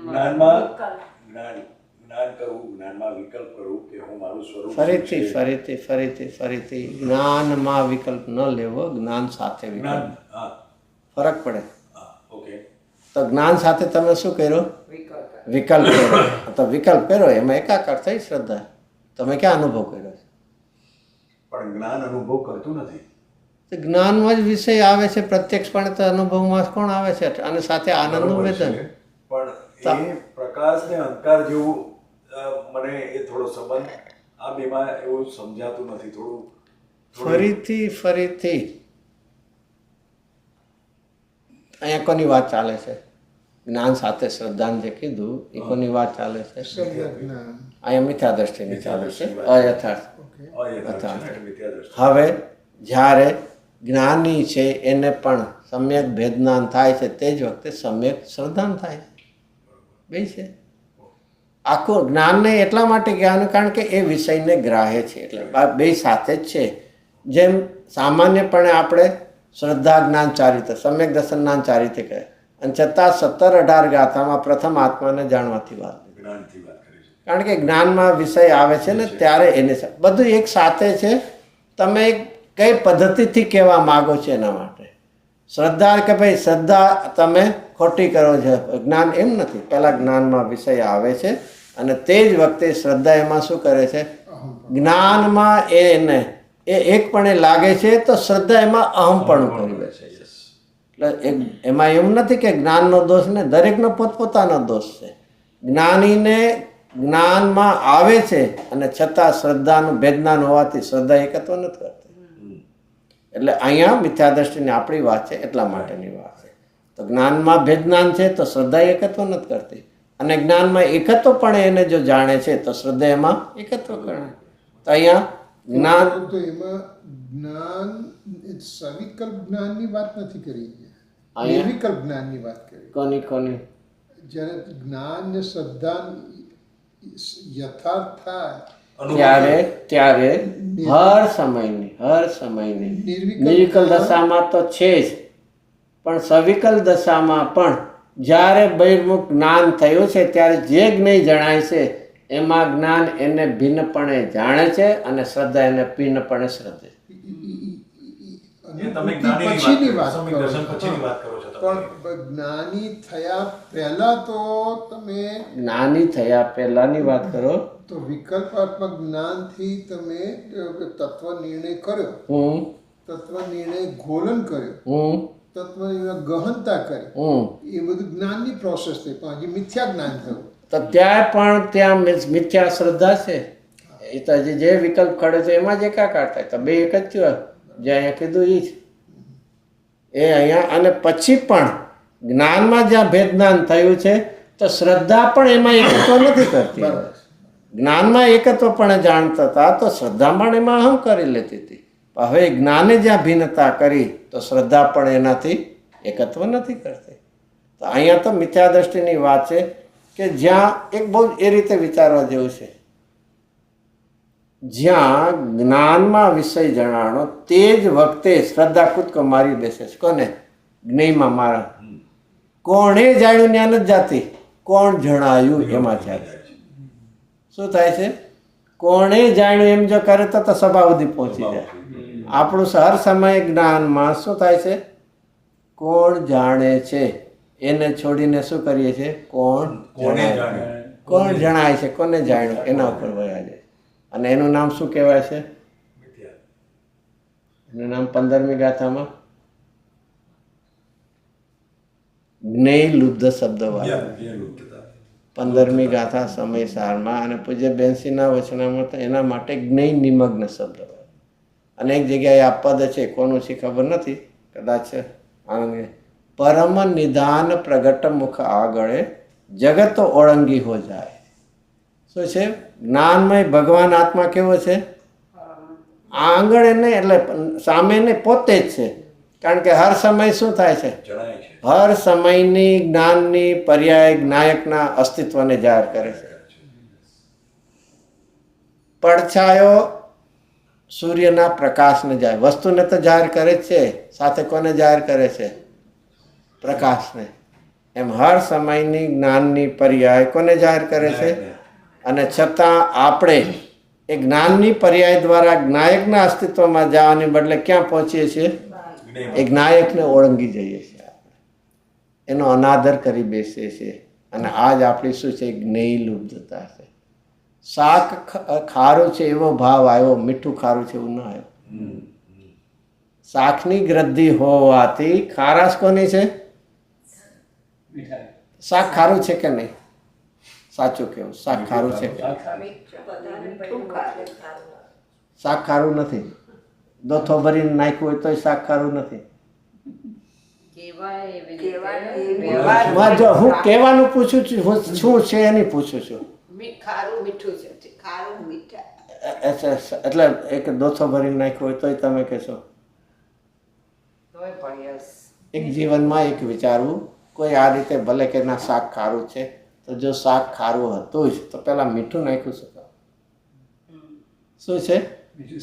જ્ઞાનમાં જ્ઞાન કરવું, જ્ઞાનમાં વિકલ્પ કરવું કે હું મારું સ્વરૂપ ફરીથી જ્ઞાનમાં વિકલ્પ ન લેવો, જ્ઞાન સાથે વિકલ્પ. હા ફરક પડે. હા ઓકે. તો જ્ઞાન સાથે તમે શું કર્યું? વિકલ્પ કર્યો. તો વિકલ્પ કર્યો એમાં એકાકાર થઈ શ્રદ્ધા. તમે ક્યાં અનુભવ કર્યો છે? પણ જ્ઞાન અનુભવ કરતું નથી. તો જ્ઞાનમાં જ વિષય આવે છે, પ્રત્યક્ષપણે તો અનુભવમાં કોણ આવે છે, અને સાથે આનંદનું બરોબર વેદન. છે. પણ એ પ્રકાશ ને અંધકાર જેવું મને એ થોડો સંબંધ આ બેમાં એવું સમજાતું નથી. થોડું ફરીથી અહીંયા કોની વાત ચાલે છે? જ્ઞાન સાથે શ્રદ્ધાને જે કીધું એ કોની વાત ચાલે છે? સમ્યક જ્ઞાન. અહીંયા મિથ્યા દ્રષ્ટિની ચાલે છે, અયથાર્થ. અયથાર્થ છે ને, મિથ્યા દ્રષ્ટિ. હવે જ્યારે જ્ઞાની છે એને પણ સમ્યક ભેદનાન થાય છે, તે જ વખતે સમ્યક શ્રદ્ધાન થાય છે. બે છે આખું જ્ઞાનને એટલા માટે જ્ઞાન, કારણ કે એ વિષયને ગ્રાહ્ય છે, એટલે બે સાથે જ છે. જેમ સામાન્યપણે આપણે શ્રદ્ધા જ્ઞાન ચારિત્ર, સમ્યક દર્શન જ્ઞાન ચારિત્ર કહે, અને છતાં 17-18 ગાથામાં પ્રથમ આત્માને જાણવાથી વાત, જ્ઞાનથી વાત કરી છે. કારણ કે જ્ઞાનમાં વિષય આવે છે ને ત્યારે એને બધું એક સાથે છે. તમે કઈ પદ્ધતિથી કહેવા માગો છો એના માટે. શ્રદ્ધા કે ભાઈ શ્રદ્ધા તમે ખોટી કરો છો, જ્ઞાન એમ નથી. પહેલાં જ્ઞાનમાં વિષય આવે છે અને તે જ વખતે શ્રદ્ધા એમાં શું કરે છે? જ્ઞાનમાં એને એ એકપણે લાગે છે તો શ્રદ્ધા એમાં અહમપણું કરી દે છે. એટલે એમાં એમ નથી કે જ્ઞાનનો દોષ ને, દરેકનો પોતપોતાનો દોષ છે. જ્ઞાનીને જ્ઞાનમાં આવે છે અને છતાં શ્રદ્ધાનું ભેદનાન હોવાથી શ્રદ્ધા એકત્વ નથી કરતી. એટલે અહીંયા મિથ્યા દ્રષ્ટિની આપણી વાત છે એટલા માટેની વાત છે. તો જ્ઞાનમાં ભેદનાન છે તો શ્રદ્ધા એકત્વ નથી કરતી, અને જ્ઞાનમાં એકત્વ પણ એને જો જાણે છે તો શ્રદ્ધા એમાં એકત્વ કરે. તો અહીંયા જ્ઞાન તો એમાં જ્ઞાન સવિકલ્પ જ્ઞાનની વાત નથી કરી, નિર્વિકલ્પ જ્ઞાનની વાત કરી. કોની જ્યારે જ્ઞાન ને શ્રદ્ધા યથાર્થ થાય ત્યારે હર સમયની નિર્વિકલ દશામાં તો છે જ, પણ સવિકલ દશામાં પણ જ્યારે બહિર્મુખ જ્ઞાન થયું છે ત્યારે જે જ્ઞેય જણાય છે એમાં જ્ઞાન એને ભિન્નપણે જાણે છે અને શ્રદ્ધા એને ભિન્નપણે શ્રદ્ધે. પછીની વાત કરો છો, પણ જ્ઞાની થયા પહેલા તો તમે જ્ઞાની થયા પહેલાની વાત કરો તો વિકલ્પાત્મક જ્ઞાનથી તમે તત્વ નિર્ણય કર્યો, તત્વ નિર્ણય ઘોલન કર્યો, તત્વ નિર્ણય ગહનતા કરી, એ બધું જ્ઞાનની પ્રોસેસ થઈ, પણ હજી મિથ્યા જ્ઞાન થયું. તો ત્યાં મિથ્યા શ્રદ્ધા છે. એ તો હજી જે વિકલ્પ ખડે છે એમાં જ એકાકાર થાય. તો બે એક જ થયો, જે અહીંયા કીધું એ જ એ અહીંયા. અને પછી પણ જ્ઞાનમાં જ્યાં ભેદજ્ઞાન થયું છે તો શ્રદ્ધા પણ એમાં એકત્વ નથી કરતી. જ્ઞાનમાં એકત્વ પણ જાણતા હતા તો શ્રદ્ધા પણ એમાં અહમ કરી લેતી હતી. હવે જ્ઞાને જ્યાં ભિન્નતા કરી તો શ્રદ્ધા પણ એનાથી એકત્વ નથી કરતી. તો અહીંયા તો મિથ્યા દ્રષ્ટિની વાત છે કે જ્યાં એક બહુ એ રીતે વિચારવા જેવું છે, જ્યાં જ્ઞાનમાં વિષય જણાણો તે જ વખતે શ્રદ્ધા કૂદકો મારી બેસે છે. કોને? જ્ઞેયમાં મારા. કોણે જાણ્યું ત્યાં નથી જાતી, કોણ જણાયું એમાં જાય. શું થાય છે? કોણે જાણ્યું એમ જો કરે તો સભા સુધી પહોંચી જાય. આપણું હર સમયે જ્ઞાનમાં શું થાય છે? કોણ જાણે છે એને છોડીને શું કરીએ છીએ? કોણ જણાય છે, કોને જાણ્યું એના ઉપર વયા જાય. અને એનું નામ શું કહેવાય છે? એનું નામ 15મી ગાથામાં જ્ઞેય લુબ્ધ શબ્દ વાળું. 15મી ગાથા સમય સારમાં અને પૂજ્ય બેનસીના વચનામાં તો એના માટે જ્ઞેય નિમગ્ન શબ્દ વાળું. અને એક જગ્યાએ આ પદ છે, કોનું છે ખબર નથી, કદાચ આનંદ. પરમ નિધાન પ્રગટ મુખ આગળે જગત ઓળંગી હો જાય. શું છે? જ્ઞાનમય ભગવાન આત્મા કેવો છે? આંગળ એને એટલે સામે ને પોતે જ છે. કારણ કે હર સમય શું થાય છે? હર સમયની જ્ઞાનની પર્યાય નાયકના અસ્તિત્વને જાહેર કરે છે. પડછાયો સૂર્યના પ્રકાશને જાહેર, વસ્તુને તો જાહેર કરે જ છે, સાથે કોને જાહેર કરે છે? પ્રકાશને. એમ હર સમયની જ્ઞાનની પર્યાય કોને જાહેર કરે છે? અને છતાં આપણે એ જ્ઞાનની પર્યાય દ્વારા જ્ઞાયકના અસ્તિત્વમાં જવાને બદલે ક્યાં પહોંચીએ છીએ? એ જ્ઞાયકને ઓળંગી જઈએ છીએ, એનો અનાદર કરી બેસીએ છીએ. અને આજ આપણી શું છે? જ્ઞેય લુબ્ધતા છે. શાક ખારું છે એવો ભાવ આવ્યો, મીઠું ખારું છે એવું ના આવ્યો. શાકની ગ્રદ્ધિ હોવાથી ખારાશ કોની છે? શાક ખારું છે કે નહીં? સાચું કેવું, શાક ખારું છે કે શાક ખારું નથી? દોથો ભરીને નાખ્યું હોય તોય શાક ખારું નથી. કહેવાય એવી કહેવાય રીતે. માં જો હું કહેવાનું પૂછું છું, હું શું છે એની પૂછું છું. ખારું મીઠું છે. એટલે એક દોથો ભરીને નાખ્યો હોય તોય તમે કહેશો. તોય પણ યસ. એક જીવનમાં એક વિચારવું, કોઈ આ રીતે ભલે કે ના શાક ખારું છે, તો જો શાક ખારું હતું જ તો પેલા મીઠું નાખ્યું શું કામ? શું છે?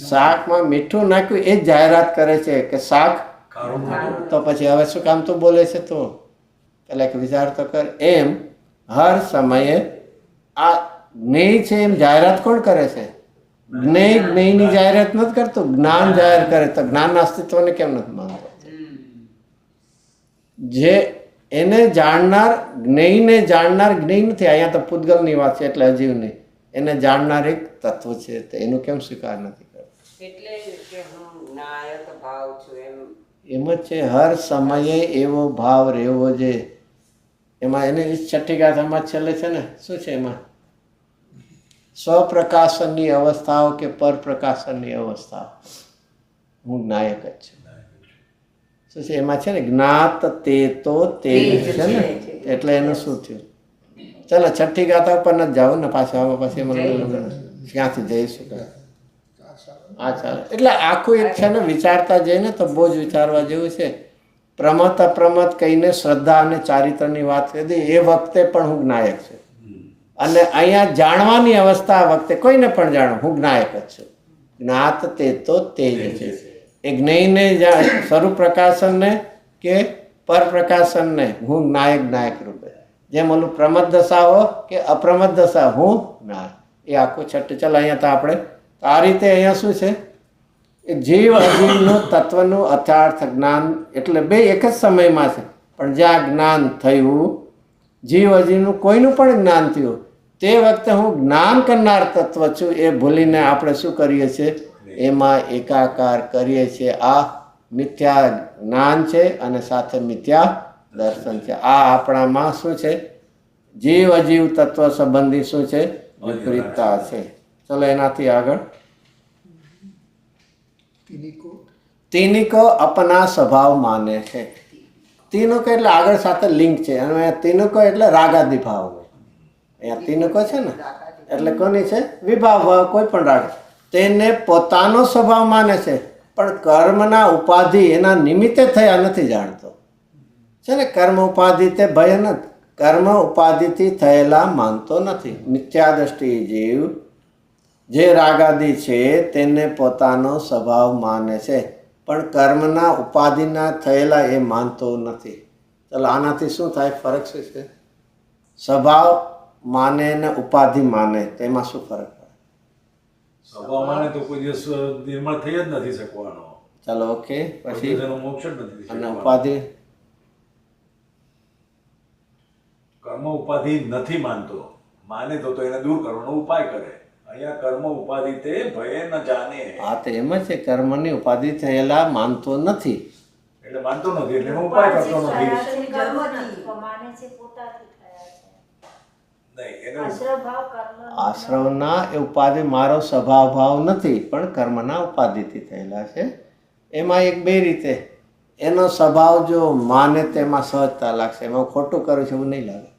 શાકમાં મીઠું નાખ્યું એ જ જાહેરાત કરે છે કે શાક, તો પછી હવે શું કામ તો બોલે છે? તો પેલા એક વિચાર તો કર. એમ હર સમયે આ જ્ઞેય છે એમ જાહેરાત કોણ કરે છે? જ્ઞેય જ્ઞેયની જાહેરાત નથી કરતું, જ્ઞાન જાહેર કરે. તો જ્ઞાનના અસ્તિત્વને કેમ નથી માનતો? જે એને જાણનાર, જ્ઞેયને જાણનાર જ્ઞેય નથી. અહીંયા તો પૂતગલની વાત છે એટલે અજીવ નહીં. એને જાણનાર એક તત્વ છે, તો એનું કેમ સ્વીકાર નથી કરતો? એટલે કે હું નાયક ભાવ છું એમ. એમ જ છે, હર સમયે એવો ભાવ રહેવો જોઈએ. એમાં એને છઠ્ઠી ગાથામાં છેલ્લે છે ને, શું છે એમાં? સ્વપ્રકાશનની અવસ્થાઓ કે પરપ્રકાશનની અવસ્થાઓ, હું નાયક જ છું. શું છે એમાં? છે ને જ્ઞાત તે તો તે છે ને, એટલે એનું શું થયું? ચાલો છઠ્ઠી ગાથા ઉપર નથી જાવ ને પાછું, આમાં પછી મને ક્યાંથી જઈશું? હા ચાલે. એટલે આખું એક છે ને વિચારતા જઈને તો બહુ જ વિચારવા જેવું છે. પ્રમત અપ્રમત કહીને શ્રદ્ધા અને ચારિત્રની વાત કરી, એ વખતે પણ હું જ્ઞાયક છું. અને અહીંયા જાણવાની અવસ્થા વખતે કોઈને પણ જાણો હું જ્ઞાયક જ છું. જ્ઞાત તે તો તે જ છે. એ જ્ઞેયને સ્વરૂપ પ્રકાશનને કે પર પ્રકાશનને હું જ્ઞાયક રૂપે, જેમ ઓલું પ્રમદ દશા હો કે અપ્રમદ દશા, હું જ્ઞાયક. એ આખું છઠ્ઠું. ચાલો અહીંયા તો આપણે આ રીતે અહીંયા શું છે? જીવ અજીવનું તત્વનું અથાર્થ જ્ઞાન, એટલે બે એક જ સમયમાં છે. પણ જ્યાં જ્ઞાન થયું, જીવ અજીવનું કોઈનું પણ જ્ઞાન થયું, તે વખતે હું જ્ઞાન કરનાર તત્વ છું એ ભૂલીને આપણે શું કરીએ છીએ? એમાં એકાકાર કરીએ છીએ. આ મિથ્યા જ્ઞાન છે અને સાથે મિથ્યા દર્શન છે. આ આપણામાં શું છે? જીવ અજીવ તત્વ સંબંધી શું છે? વિપરીતતા છે. ચલો એનાથી આગળ. તિનિકો અપના સ્વભાવ માને છે. તિનુકો એટલે આગળ સાથે લિંક છે, અને તિનુકો એટલે રાગાદી ભાવ. અહીંયા તિનુકો છે ને એટલે કોની છે? વિભાવ ભાવ, કોઈ પણ રાગ. તેને પોતાનો સ્વભાવ માને છે, પણ કર્મના ઉપાધિ એના નિમિત્તે થયા નથી જાણતો. છે ને કર્મ ઉપાધિ તે ભય નથી, કર્મ ઉપાધિથી થયેલા માનતો નથી. મિથ્યા દ્રષ્ટિ જીવ જે રાગાદી છે તેને પોતાનો સ્વભાવ માને છે, પણ કર્મના ઉપાધિના થયેલા એ માનતો નથી. ચાલો આનાથી શું થાય? ફરક શું છે? સ્વભાવ માને ને ઉપાધિ માને, તેમાં શું ફરક પડે? સ્વભાવ માને તો કોઈ દિવસ નિર્મળ થઈ જ નથી શકવાનો. ચાલો ઓકે. પછી એનો મોક્ષ જ નથી. અને ઉપાધિ? કર્મ ઉપાધિ નથી માનતો, માને તો એને દૂર કરવાનો ઉપાય કરે. અહીંયા કર્મ ઉપાધિ તે ભય ન જાણે. હા તો એમ જ છે, કર્મની ઉપાધિ થયેલા માનતો નથી. એટલે માનતો નથી એટલે એનો ઉપાય કરતો નથી. નહીં, એને આશ્રવના એ ઉપાધિ મારો સ્વભાવ ભાવ નથી, પણ કર્મના ઉપાધિથી થયેલા છે. એમાં એક બે રીતે એનો સ્વભાવ જો માને તેમાં સહજતા લાગશે, એમાં ખોટું કરું છું એવું નહીં લાગે.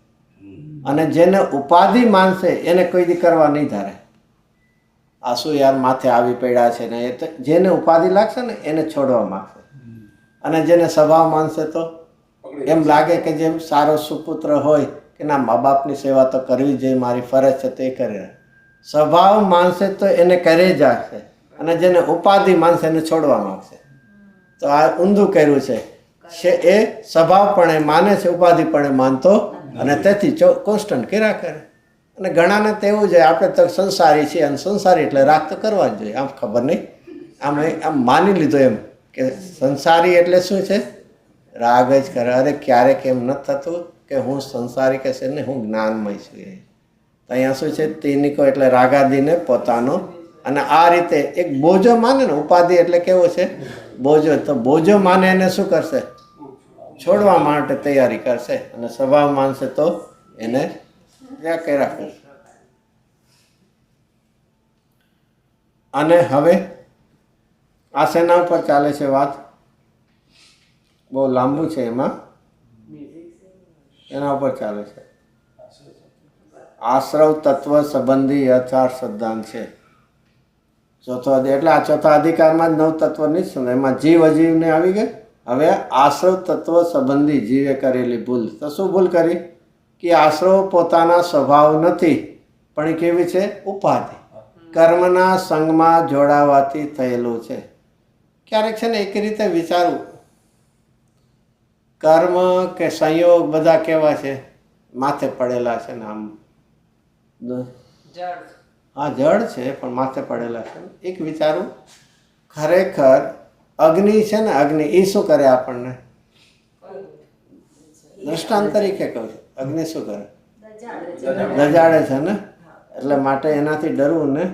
અને જેને ઉપાધિ માનશે એને કોઈ દી કરવા નહીં ધારે. આ શું યાર માથે આવી પડ્યા છે ને, એ તો જેને ઉપાધિ લાગશે ને એને છોડવા માંગશે. અને જેને સ્વભાવ માનશે તો એમ લાગે કે જેમ સારો સુપુત્ર હોય કે ના મા બાપની સેવા તો કરવી જોઈએ, મારી ફરજ છે તે કરે. સ્વભાવ માનશે તો એને કરે જ રાખશે, અને જેને ઉપાધિ માનશે એને છોડવા માંગશે. તો આ ઊંધું કર્યું છે. એ સ્વભાવપણે માને છે, ઉપાધિપણે માનતો, અને તેથી કોન્સ્ટન્ટ કર્યા કરે. અને ઘણાને તો એવું છે આપણે તો સંસારી છીએ, અને સંસારી એટલે રાગ તો કરવા જ જોઈએ. આમ ખબર નહીં, આમ માની લીધો એમ કે સંસારી એટલે શું છે? રાગ જ કરે. અરે ક્યારેક એમ નથી થતું કે હું સંસારી કે છે ને હું જ્ઞાનમય છું. તો અહીંયા શું છે તિનિકો એટલે રાગાદીને પોતાનો, અને આ રીતે એક બોજો માને ને, ઉપાધિ એટલે કેવો છે બોજો, તો બોજો માને એને શું કરશે, છોડવા માટે તૈયારી કરશે, અને સ્વભાવ માનશે તો એને કર્યા કરશે. અને હવે આ શેના ઉપર ચાલે છે વાત, બહુ લાંબુ છે, એમાં એના ઉપર ચાલે છે. આશ્રવ તત્વ સંબંધી યથાર્થ સિદ્ધાંત છે ચોથો અધ્યાય. એટલે આ ચોથા અધિકારમાં જ 9 તત્વની જ છે, એમાં જીવ અજીવને આવી ગઈ. હવે આશ્રવ તત્વ સંબંધી જીવે કરેલી ભૂલ, તો શું ભૂલ કરી કે આશ્રવ પોતાના સ્વભાવ નથી, પણ એ કેવી છે, ઉપાધિ, કર્મના સંગમાં જોડાવાથી થયેલું છે. ક્યારેક છે ને એક રીતે વિચારવું, કર્મ કે સંયોગ બધા કેવા છે, માથે પડેલા છે ને, આમ જળ હા જળ છે પણ માથે પડેલા છે. એક વિચારું, ખરેખર અગ્નિ છે ને, અગ્નિ એ શું કરે આપણને, દ્રષ્ટાંત તરીકે કહું છું, અગ્નિ શું કરે, દજાડે છે ને, એટલે માટે એનાથી ડરવું ને.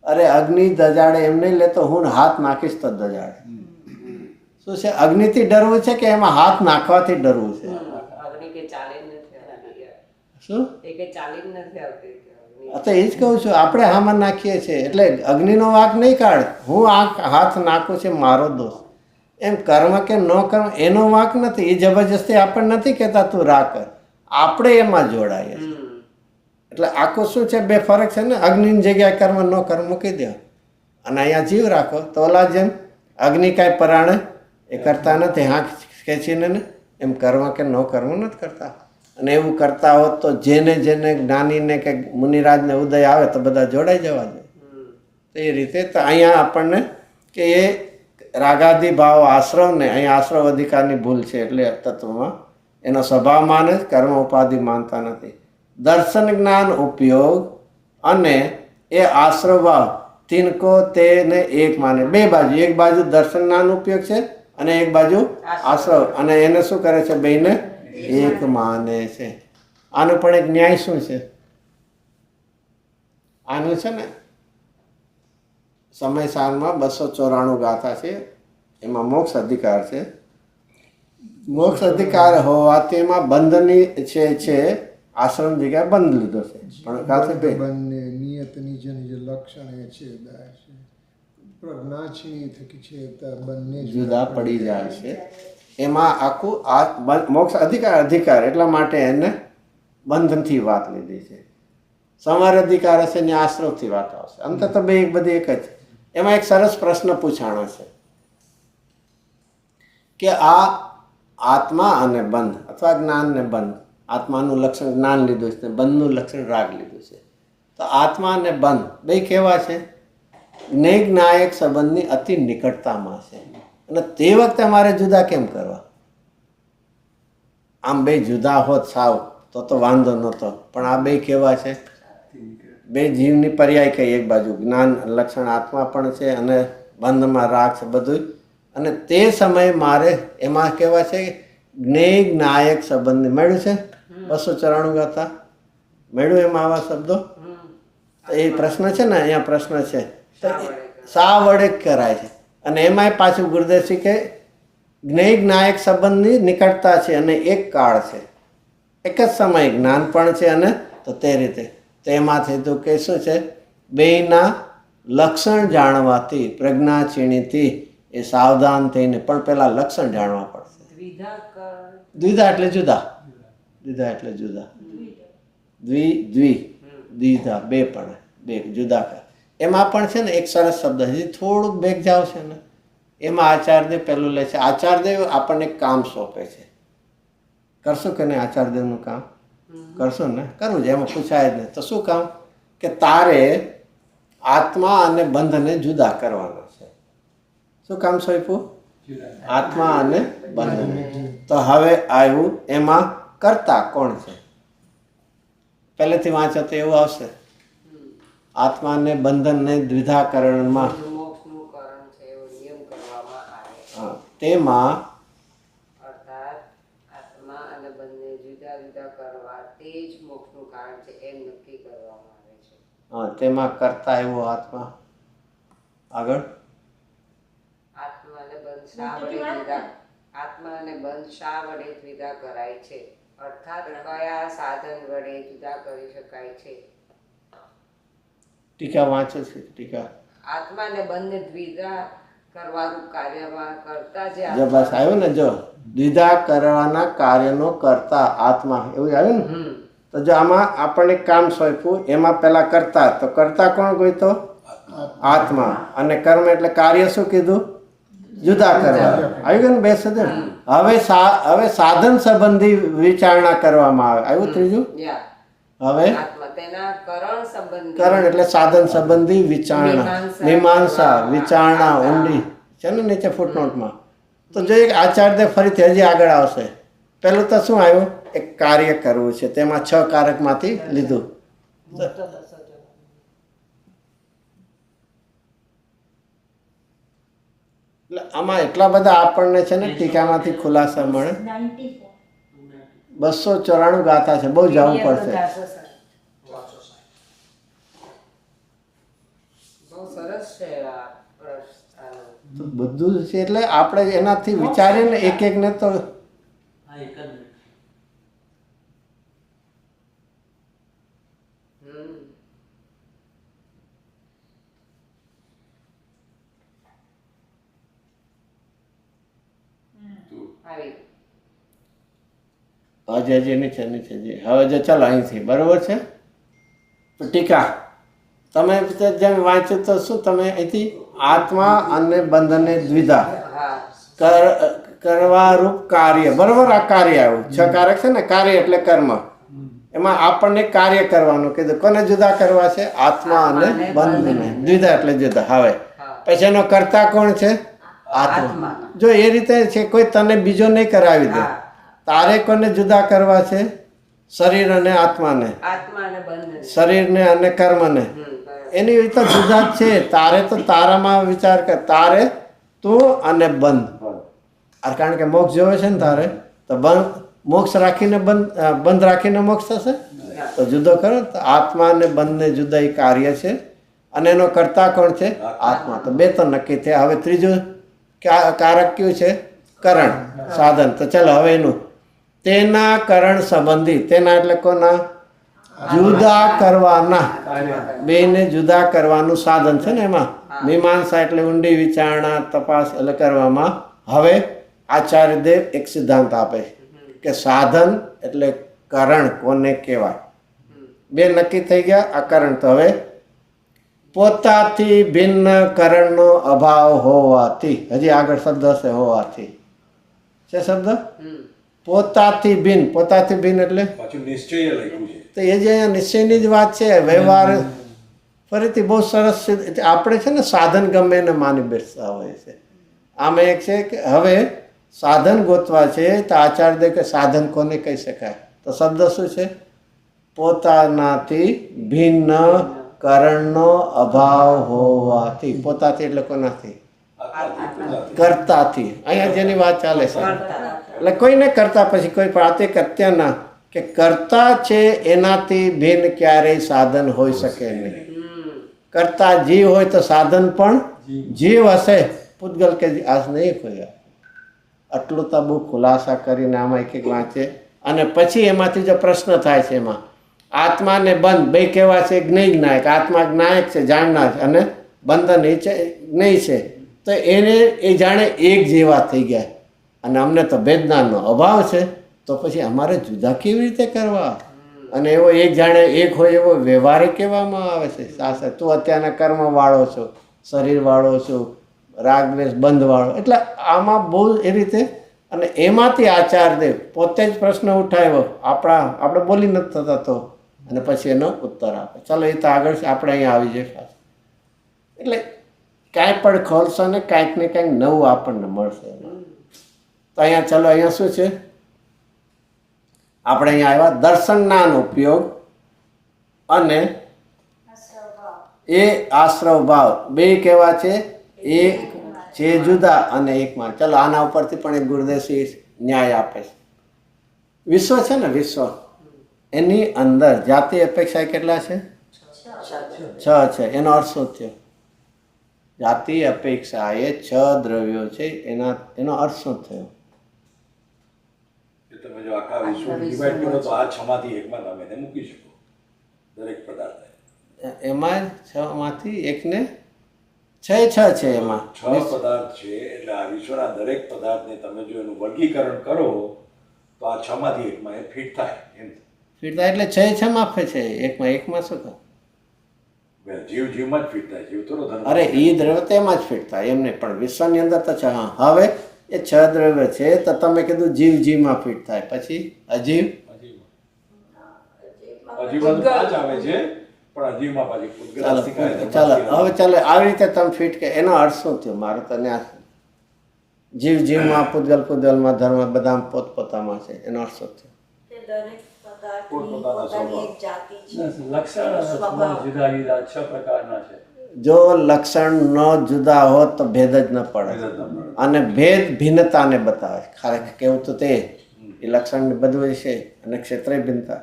અરે અગ્નિ દજાડે એમ નહીં લેતો, હું હાથ નાખીશ તો દજાડે. શું છે, અગ્નિથી ડરવું છે કે એમાં હાથ નાખવાથી ડરવું છે? અગ્નિ કે ચાલી જ નથી આવતી. શું એ કે ચાલી જ નથી આવતી. તો એ જ કહું છું, આપણે હામાં નાખીએ છીએ, એટલે અગ્નિનો વાંક નહીં કાઢ, હું આ હાથ નાખું છે મારો દોષ. એમ કર્મ કે ન કર્મ એનો વાંક નથી, એ જબરજસ્તી આપણને નથી કહેતા તું રા કર, આપણે એમાં જોડાઈએ છીએ. એટલે આખું શું છે, બે ફરક છે ને, અગ્નિની જગ્યાએ કર્મ ન કર્મ મૂકી દો, અને અહીંયા જીવ રાખો. તો ઓલા જેમ અગ્નિ કાંઈ પરાણે એ કરતા નથી, હાંક ખેંચીને ને, એમ કર્મ કે ન કર્મ નથી કરતા. અને એવું કરતા હોત તો જેને જેને જ્ઞાનીને કે મુનિરાજને ઉદય આવે તો બધા જોડાઈ જવા જોઈએ. તો એ રીતે તો અહીંયા આપણને કે એ રાગાદી ભાવ આશ્રવને, અહીંયા આશ્રવ અધિકારની ભૂલ છે, એટલે તત્વમાં એનો સ્વભાવ માને જ, કર્મ ઉપાધિ માનતા નથી. દર્શન જ્ઞાન ઉપયોગ અને એ આશ્રવ ભાવ તિનકો તેને એક માને, બે બાજુ, એક બાજુ દર્શન જ્ઞાન ઉપયોગ છે અને એક બાજુ આશ્રવ, અને એને શું કરે છે, બેને એક માને છે. આનું પણ એક ન્યાય શું છે, આનું છે ને સમય સારમાં 294 ગાથા છે, એમાં મોક્ષ અધિકાર છે. મોક્ષ અધિકાર હોવાથી એમાં બંધની છે આશ્રમ જગ્યાએ બંધ લીધો છે, પણ ગાથે બે બંને નિયત નિજ નિજ લક્ષણે છે, પ્રજ્ઞાચીની થકી છે, બંને જુદા પડી જાય છે. એમાં આખું આ મોક્ષ અધિકાર એટલા માટે એને બંધનથી વાત લીધી છે. સંવાર અધિકાર હશે ને આશ્રવથી વાત આવશે. અંતે તો બે બધી એક જ. એમાં એક સરસ પ્રશ્ન પૂછાણો છે કે આ આત્મા અને બંધ અથવા જ્ઞાન ને બંધ, આત્માનું લક્ષણ જ્ઞાન લીધું છે, બંધનું લક્ષણ રાગ લીધું છે. તો આત્મા અને બંધ બે કેવા છે, જ્ઞેયનાયક સંબંધની અતિ નિકટતામાં છે. અને તે વખતે અમારે જુદા કેમ કરવા? આમ બે જુદા હોત સાવ તો વાંધો નહોતો, પણ આ બે કેવા છે, બે જીવની પર્યાય કઈ, એક બાજુ જ્ઞાન લક્ષણ આત્મા પણ છે અને બંધમાં રાગ છે બધું. અને તે સમયે મારે એમાં કેવા છે, જ્ઞેય નાયક સંબંધ મળ્યું છે. 294 ગાથા મળ્યું એમાં આવા શબ્દો. તો એ પ્રશ્ન છે ને, અહીંયા પ્રશ્ન છે, શા વડે કરાય છે? અને એમાંય પાછું ગુરુદેવજી કે જ્ઞેય નાયક સંબંધની નિકટતા છે અને એક કાળ છે, એક જ સમય જ્ઞાન પણ છે, અને તો તે રીતે તેમાંથી તો કે શું છે, બેયના લક્ષણ જાણવાથી, પ્રજ્ઞા ચીણીથી એ સાવધાન થઈને, પણ પેલા લક્ષણ જાણવા પડશે. દ્વિધા એટલે જુદા, દ્વિધા એટલે જુદા, દ્વિધા બે પણ બે જુદા કર. એમાં પણ છે ને એક સરસ શબ્દ, હજી થોડુંક બેગ જાવ છે ને, એમાં આચાર્યદેવ પેલું લે છે. આચાર્યદેવ આપણને કામ સોંપે છે, કરશું કે નહીં? આચાર્યદેવનું કામ કરશું ને, કરવું છે, એમાં પૂછાય જ નહીં. તો શું કામ? કે તારે આત્મા અને બંધને જુદા કરવાના છે. શું કામ સોંપ્યું? આત્મા અને બંધને. તો હવે આવ્યું એમાં કરતા કોણ છે? પહેલેથી વાંચો તો એવું આવશે, આત્મા અને બંધનને દ્વિધાકરણમાં મોક્ષનું કારણ છે એવો નિયમ કરવામાં આવે. તેમાં અર્થાત આત્મા અને બંને જુદા જુદા કરવા તે જ મોક્ષનું કારણ છે એમ નક્કી કરવામાં આવે છે. હા, તેમાં કરતા એવો આત્મા. આગળ આત્મા અને બંધ શા વડે દ્વિધા આત્મા અને બંધ શા વડે દ્વિધા કરાય છે, અર્થાત કયા સાધન વડે જુદા કરી શકાય છે. ટીકા વાંચે છે. ટીકા આત્મા અને બંધને દ્વિધા કરવાનું કાર્યમાં કરતા જે જો બસ આવ્યું ને, જો દ્વિધા કરવાના કાર્યનો કરતા આત્મા એવું આવ્યું ને. તો જો આમાં આપણને કામ સોંપ્યું, એમાં પેલા કરતા, તો કરતા કોણ ગોઈતો? આત્મા. અને કર્મ એટલે કાર્ય શું કીધું? જુદા કરવા. આવી ગયું ને બે સદન. હવે સાધન સંબંધી વિચારણા કરવામાં આવે. આવ્યું ત્રીજું. યા હવે આત્મા તેના કરણ સંબંધી કરણ એટલે સાધન સંબંધી વિચારણા, મીમાંસા, વિચારણા ઊંડી છે ને નીચે ફૂટનોટમાં. તો જો એક આચાર્ય ફરીથી હજી આગળ આવશે. પેલું તો શું આવ્યું? એક કાર્ય કરવું છે, તેમાં 6 કારકમાંથી લીધું. એટલે આમાં એટલા બધા આપણને છે ને ટીકામાંથી ખુલાસા મળે. 294 ગાથા છે, બહુ જવું પડશે. બહુ સરસ છે આ પ્રશ્ન. તો બધું જ છે એટલે આપણે એનાથી વિચારીએ ને એક ને તો આવી હજી નીચે હવે જો ચાલો અહીંથી બરોબર છે. તો ટીકા તમે જેમ વાંચ્યું તો શું તમે અહીંથી આત્મા અને બંધને દ્વિધા કરવારૂપ કાર્ય, બરોબર? આ કાર્ય આવ્યું. 6 કારક છે ને. કાર્ય એટલે કર્મ. એમાં આપણને કાર્ય કરવાનું કીધું. કોને જુદા કરવા છે? આત્મા અને બંધને. દ્વિધા એટલે જુદા. હવે પછી એનો કરતા કોણ છે? આત્મા. જો એ રીતે છે, કોઈ તને બીજો નહીં કરાવી દે. તારે કોને જુદા કરવા છે? શરીર અને આત્માને, આત્મા અને બંધ શરીરને અને કર્મને. એની રીતે જુદા જ છે. તારે તો તારામાં વિચાર કર. તારે તું અને બંધ. કારણ કે મોક્ષ જોવે છે ને તારે, તો મોક્ષ રાખીને બંધ રાખીને મોક્ષ થશે. તો જુદો કરો. તો આત્મા અને બંધને જુદા એ કાર્ય છે. અને એનો કરતા કોણ છે? આત્મા. તો 2 તો નક્કી થયા. હવે ત્રીજું કારક કયું છે? કરણ, સાધન. તો ચાલો હવે એનું તેના કરણ સંબંધી. તેના એટલે કોના? જુદા કરવાના. બેને જુદા કરવાનું સાધન છે ને. એમાં મીમાંસા એટલે ઊંડી વિચારણા, તપાસ એટલે કરવામાં. હવે આચાર્ય દેવ એક સિદ્ધાંત આપે કે સાધન એટલે કરણ કોને કહેવાય. 2 નક્કી થઈ ગયા. આ કરણ. તો હવે પોતાથી ભિન્ન કરણનો અભાવ હોવાથી. હજી આગળ શબ્દ હશે હોવાથી. છે શબ્દ? પોતાથી ભિન્ન. પોતાથી ભિન્ન એટલે પાછું નિશ્ચય લખ્યું છે. તો એ જે નિશ્ચયની જ વાત છે. વ્યવહાર ફરીથી બહુ સરસ છે. આપણે છે ને સાધન ગમે એને માની બેસતા હોય છે. આમાં એક છે કે હવે સાધન ગોતવા છે. તો આચાર્ય કે સાધન કોને કહી શકાય? તો શબ્દ શું છે? પોતાનાથી ભિન્ન કરણનો અભાવ હોવાથી. પોતાથી એટલે કોનાથી? કરતાથી. અહીંયા જેની વાત ચાલે છે એટલે કોઈને કરતા પછી કોઈ પાતે અત્યારના કે કરતા છે એનાથી ભિન્ન ક્યારેય સાધન હોઈ શકે નહીં. કરતા જીવ હોય તો સાધન પણ જીવ હશે. પૂતગલ કે આજ નહીં કોઈ. આટલું તો બહુ ખુલાસા કરીને આમાં એક વાંચે. અને પછી એમાંથી જો પ્રશ્ન થાય છે એમાં આત્મા ને બંધ બે કેવા છે? જ્ઞેય જ્ઞાયક. આત્મા જ્ઞાયક છે, જાણનાર, અને બંધન એ છે જ્ઞેય છે. તો એને એ જાણે એક જેવા થઈ ગયા. અને અમને તો વેદનાનો અભાવ છે. તો પછી અમારે જુદા કેવી રીતે કરવા? અને એવો એક જાણે એક હોય એવો વ્યવહારે કહેવામાં આવે છે. શાસ્ત્ર તું અત્યારના કર્મ વાળો છો, શરીર વાળો છો, રાગ દ્વેષ બંધ વાળો. એટલે આમાં બહુ એ રીતે. અને એમાંથી આચાર્યદેવ પોતે જ પ્રશ્ન ઉઠાવ્યો. આપણે બોલી નથી થતા તો. અને પછી એનો ઉત્તર આપે. ચાલો એ તો આગળ આપણે અહીંયા આવી જાય. એટલે કાંઈ પણ ખોલશો ને કાંઈક ને કાંઈક નવું આપણને મળશે. તો અહીંયા ચાલો અહીંયા શું છે? આપણે અહીંયા આવ્યા દર્શનના ઉપયોગ અને એ આશ્રવ ભાવ. બે કેવા છે? એક છે જુદા અને એકમાં. ચાલો આના ઉપરથી પણ એક ગુરુદેવશ્રી ન્યાય આપે છે. વિશ્વ છે ને, વિશ્વ એની અંદર જાતિ અપેક્ષા કેટલા છે? 6 છે. એનો અર્થ શું થયો? જાતિ અપેક્ષા એ 6 દ્રવ્યો છે, એનો અર્થ શું થયો? કે તમે જો આખા વિશ્વ ડિવાઈડ કરો તો આ 6 માંથી એકમાં તમે એને મૂકી શકો દરેક પદાર્થને. એમાં 6 માંથી એકને 6 છે એમાં 6 પદાર્થ છે એટલે આ વિશ્વના દરેક પદાર્થને તમે જો એનું વર્ગીકરણ કરો તો આ 6 માંથી એકમાં એ ફિટ થાય એમ. ફિટ થાય એટલે 6 માફે છે, એકમાં શું થાય? જીવમાં જ ફિટ થાય. જીવ થોડો ધર્મ. અરે એ દ્રવ્ય તેમાં જ ફિટ થાય એમને, પણ વિશ્વની અંદર તો 6. હવે એ 6 દ્રવ્ય છે તો તમે કીધું જીવમાં ફિટ થાય, પછી અજીવ અજીવમાં તો 5 આવે છે પણ અજીવમાં પાછી પૂતગલ શીખાય તો ચાલો બાકી હવે ચાલો આવી રીતે તમે ફિટ કે એનો અર્થ શું થયો? મારે તો ત્યાં જીવમાં પૂતગલમાં ધર્મ બધા પોતપોતામાં છે, એનો અર્થ શું થયો? તે દરેક પદાર્થની પોતપોતાના પોતાની એક જાતિ છે. લક્ષણ અથવા જુદા જુદા 6 પ્રકારના છે. જો લક્ષણ ન જુદા હોત તો ભેદ જ ન પડે, અને ભેદ ભિન્નતાને બતાવે. ખરેખર કેવું તો તે એ લક્ષણ બધું છે અને ક્ષેત્રે ભિન્નતા.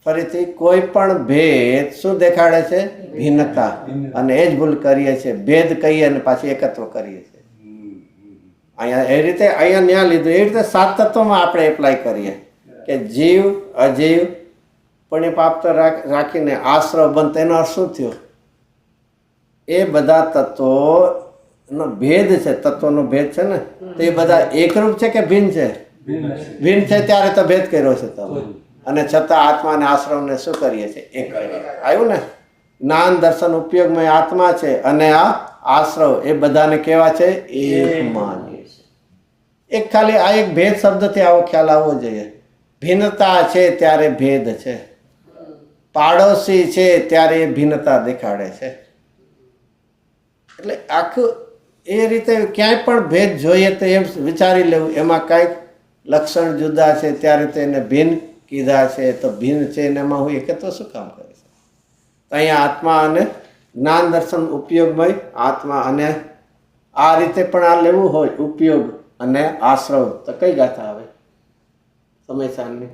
ફરીથી કોઈ પણ ભેદ શું દેખાડે છે? ભિન્નતા. અને એ જ ભૂલ કરીએ છીએ, ભેદ કહીએ અને પાછી એકત્વ કરીએ છીએ. અહીંયા એ રીતે અહીંયા ન્યા લીધું એ રીતે 7 તત્વોમાં આપણે એપ્લાય કરીએ કે જીવ અજીવ પણ પ્રાપ્ત રાખીને આશ્રવ બંધ. તેનો અર્થ શું થયો? એ બધા તત્વોનો ભેદ છે, તત્વનો ભેદ છે ને, તો એ બધા એકરૂપ છે કે ભિન્ન છે? ભિન્ન છે. ત્યારે તો ભેદ કર્યો છે તમે, અને છતાં આત્મા અને આશ્રવને શું કરીએ છીએ? એક કરીએ. આવ્યું ને? જ્ઞાન દર્શન ઉપયોગમાં આત્મા છે અને આ આશ્રવ એ બધાને કેવા છે? એક માનીએ છે. એક ખાલી આ એક ભેદ શબ્દથી આવો ખ્યાલ આવવો જોઈએ. ભિન્નતા છે ત્યારે ભેદ છે, પાડોશી છે ત્યારે એ ભિન્નતા દેખાડે છે. એટલે આખું એ રીતે ક્યાંય પણ ભેદ જોઈએ તો એમ વિચારી લેવું, એમાં કાંઈક લક્ષણ જુદા છે ત્યારે તો એને ભિન્ન કીધા છે, તો ભિન્ન છે ને એમાં હું એકત્વ શું કામ કરે છે? તો અહીંયા આત્મા અને જ્ઞાન દર્શન ઉપયોગમય આત્મા, અને આ રીતે પણ આ લેવું હોય ઉપયોગ અને આશ્રવ, તો કઈ ગાથા આવે? સમયસારની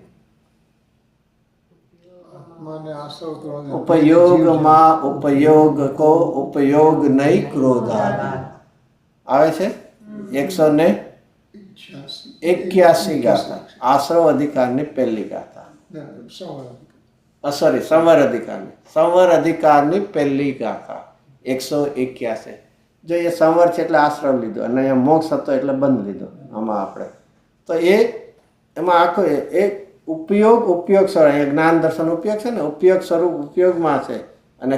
આત્માને આશ્રવ ત્રણ ઉપયોગમાં ઉપયોગ કો ઉપયોગ નહીં ક્રોધાદિ આવે છે. 181 ગાથા આશ્રવ અધિકારની પહેલી ગાથા. સોરી, સંવર અધિકારની પહેલી ગાથા 181. જો એ સંવર છે એટલે આશ્રવ લીધો, અને અહીંયા મોક્ષ હતો એટલે બંધ લીધો આમાં આપણે. તો એમાં આખો એક ઉપયોગ સ્વરૂપ, જ્ઞાન દર્શન ઉપયોગ છે ને, ઉપયોગ સ્વરૂપ ઉપયોગમાં છે, અને